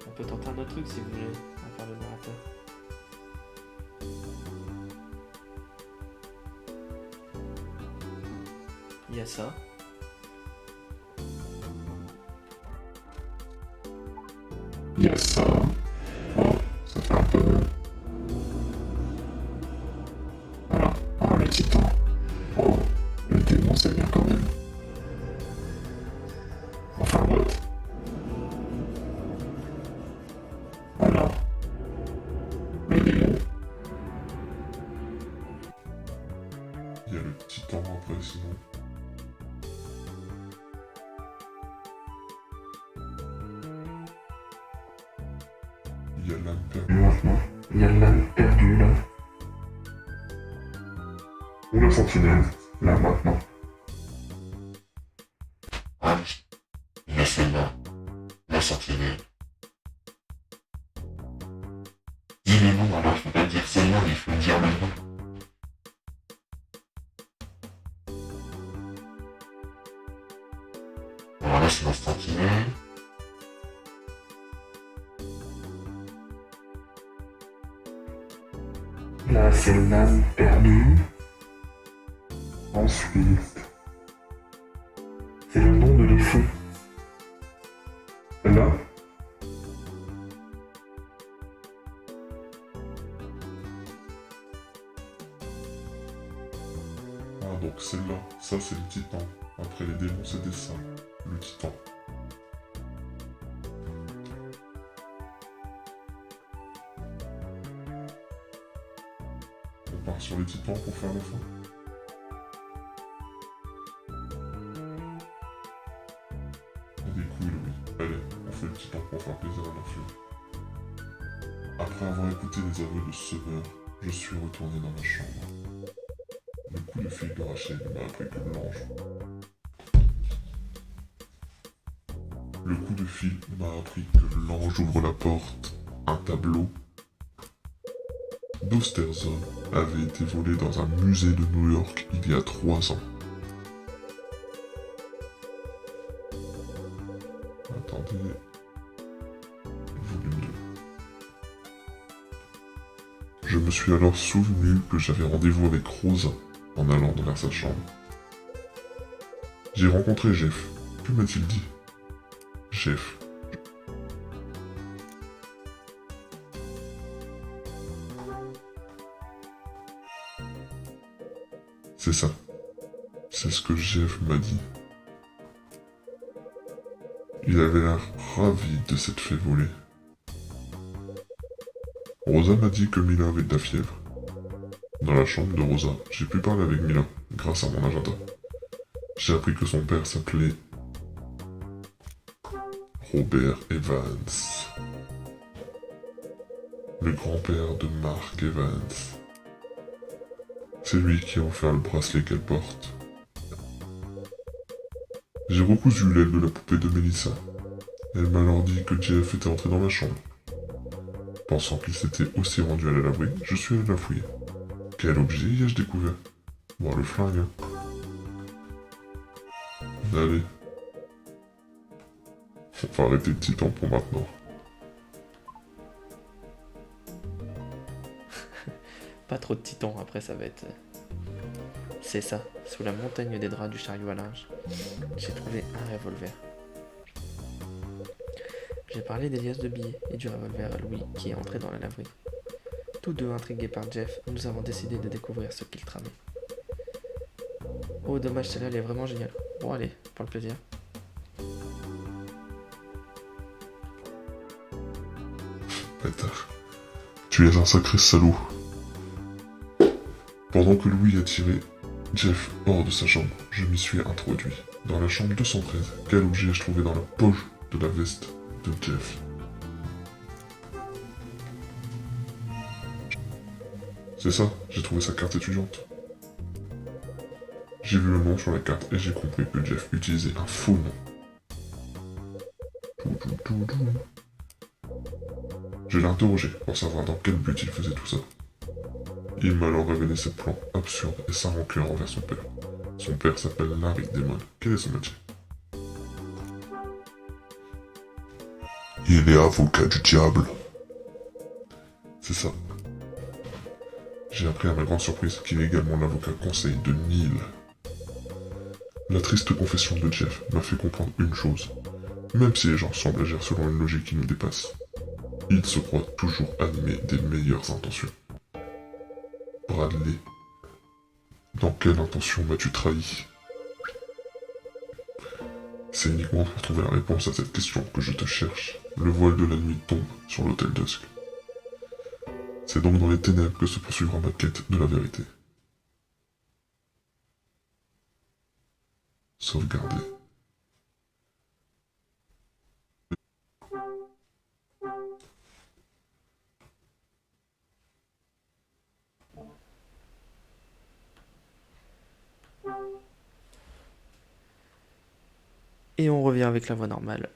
On peut tenter un autre truc si vous voulez, à part le narrateur. Il y a ça. Il y a ça. Oh, ça fait un peu. Voilà. Ah, le titan. Oh, le démon, c'est bien quand même. Enfin, l'autre. Voilà. Le démon. Il y a le titan après, sinon. Il y a l'âme perdue maintenant. Il y a l'âme perdue là. Ou la sentinelle, là maintenant. Ah oui, il y a celle-là. La sentinelle. Dis le nom alors, faut pas dire seulement, il faut dire le nom. Voilà, c'est la sentinelle. Là, c'est l'âme perdue. Ensuite, c'est le nom de l'effet. Là. Ah, donc celle-là, ça c'est le titan. Après les démons, c'était ça, le titan. On part sur les titans pour faire la fin. Des couilles, oui. Allez, on fait le titan pour faire plaisir à l'influent. Après avoir écouté les aveux de Summer, je suis retourné dans ma chambre. Le coup de fil de Rachel m'a appris que l'ange. Le coup de fil m'a appris que l'ange ouvre la porte. Un tableau d'Osterzone avait été volé dans un musée de New York il y a 3 ans. Attendez. Volume 2. Je me suis alors souvenu que j'avais rendez-vous avec Rosa en allant vers sa chambre. J'ai rencontré Jeff. Que m'a-t-il dit? Jeff. C'est ça. C'est ce que Jeff m'a dit. Il avait l'air ravi de s'être fait voler. Rosa m'a dit que Mila avait de la fièvre. Dans la chambre de Rosa, j'ai pu parler avec Mila grâce à mon agenda. J'ai appris que son père s'appelait Robert Evans. Le grand-père de Mark Evans. C'est lui qui a offert le bracelet qu'elle porte. J'ai recousu l'aile de la poupée de Melissa. Elle m'a alors dit que Jeff était entré dans ma chambre. Pensant qu'il s'était aussi rendu à la laverie, je suis allé la fouiller. Quel objet y ai-je découvert? Bon, le flingue, hein. Allez. On va arrêter le titan pour maintenant. Pas trop de titans, après ça va être... C'est ça, sous la montagne des draps du chariot à linge, j'ai trouvé un revolver. J'ai parlé des liasses de billets et du revolver à Louis qui est entré dans la laverie. Tous deux intrigués par Jeff, nous avons décidé de découvrir ce qu'il tramait. Oh dommage, celle-là elle est vraiment géniale. Bon allez, pour le plaisir. Bâtard. Tu es un sacré salaud. Pendant que Louis a tiré Jeff hors de sa chambre, je m'y suis introduit. Dans la chambre 213, quel objet ai-je trouvé dans la poche de la veste de Jeff? C'est ça, j'ai trouvé sa carte étudiante. J'ai vu le nom sur la carte et j'ai compris que Jeff utilisait un faux nom. Je l'ai interrogé pour savoir dans quel but il faisait tout ça. Il m'a alors révélé ses plans absurdes et sa rancœur envers son père. Son père s'appelle Larry Demon. Quel est son métier? Il est avocat du diable. C'est ça. J'ai appris à ma grande surprise qu'il est également l'avocat conseil de Neil. La triste confession de Jeff m'a fait comprendre une chose. Même si les gens semblent agir selon une logique qui nous dépasse, ils se croient toujours animés des meilleures intentions. Bradley, dans quelle intention m'as-tu trahi? C'est uniquement pour trouver la réponse à cette question que je te cherche. Le voile de la nuit tombe sur l'hôtel Dusk. C'est donc dans les ténèbres que se poursuivra ma quête de la vérité. Sauvegarder. Et on revient avec la voix normale.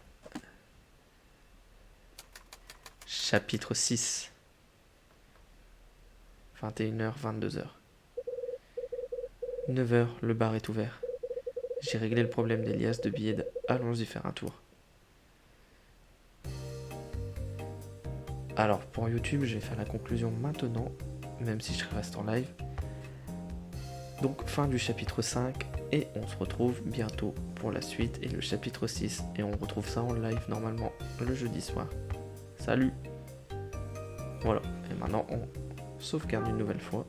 Chapitre 6. 21h, 22h. 9h, le bar est ouvert. J'ai réglé le problème des liasses de billets. Allons-y faire un tour. Alors, pour YouTube, je vais faire la conclusion maintenant, même si je reste en live. Donc, fin du chapitre 5, et on se retrouve bientôt pour la suite et le chapitre 6. Et on retrouve ça en live normalement le jeudi soir. Salut! Voilà, et maintenant on sauvegarde une nouvelle fois.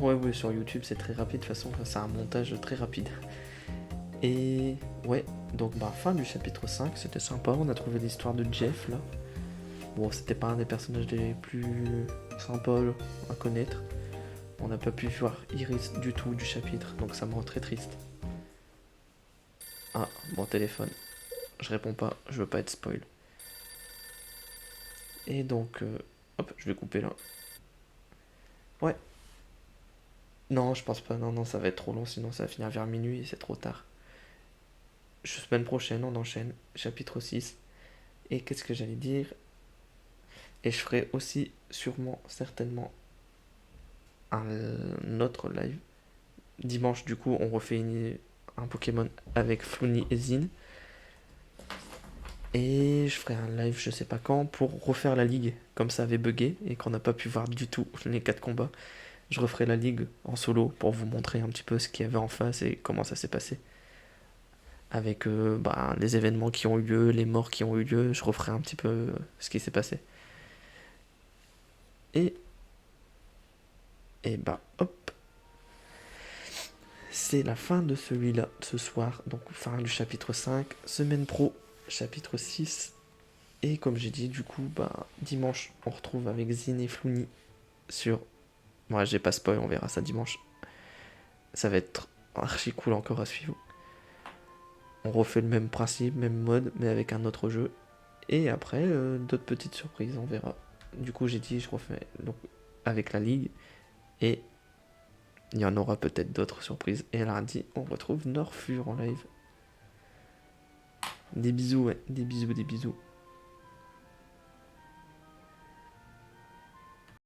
Ouais, sur YouTube c'est très rapide, de toute façon c'est un montage très rapide. Et ouais, donc fin du chapitre 5, c'était sympa, on a trouvé l'histoire de Jeff là. Bon, c'était pas un des personnages les plus sympas à connaître. On n'a pas pu voir Iris du tout du chapitre, donc ça me rend très triste. Ah, mon téléphone. Je réponds pas, je veux pas être spoil. Et donc, hop, je vais couper là. Ouais. Non, je pense pas, non, ça va être trop long, sinon ça va finir vers minuit et c'est trop tard. semaine prochaine, on enchaîne, chapitre 6. Et qu'est-ce que j'allais dire? Et je ferai aussi, sûrement, certainement, un autre live. Dimanche, du coup, on refait un Pokémon avec Floony et Zine. Et je ferai un live, je sais pas quand, pour refaire la ligue, comme ça avait bugué et qu'on n'a pas pu voir du tout les 4 combats. Je referai la ligue en solo pour vous montrer un petit peu ce qu'il y avait en face et comment ça s'est passé. Avec les événements qui ont eu lieu, les morts qui ont eu lieu, je referai un petit peu ce qui s'est passé. Et, et hop, c'est la fin de celui-là, ce soir. Donc fin du chapitre 5, semaine pro, chapitre 6. Et comme j'ai dit, du coup, dimanche, on retrouve avec Zine et Floony sur... Ouais, j'ai pas spoil, on verra ça dimanche. Ça va être archi cool encore à suivre. On refait le même principe, même mode, mais avec un autre jeu. Et après, d'autres petites surprises, on verra. Du coup, j'ai dit, je refais donc, avec la ligue. Et il y en aura peut-être d'autres surprises. Et lundi, on retrouve Norfur en live. Des bisous, ouais. Des bisous, des bisous.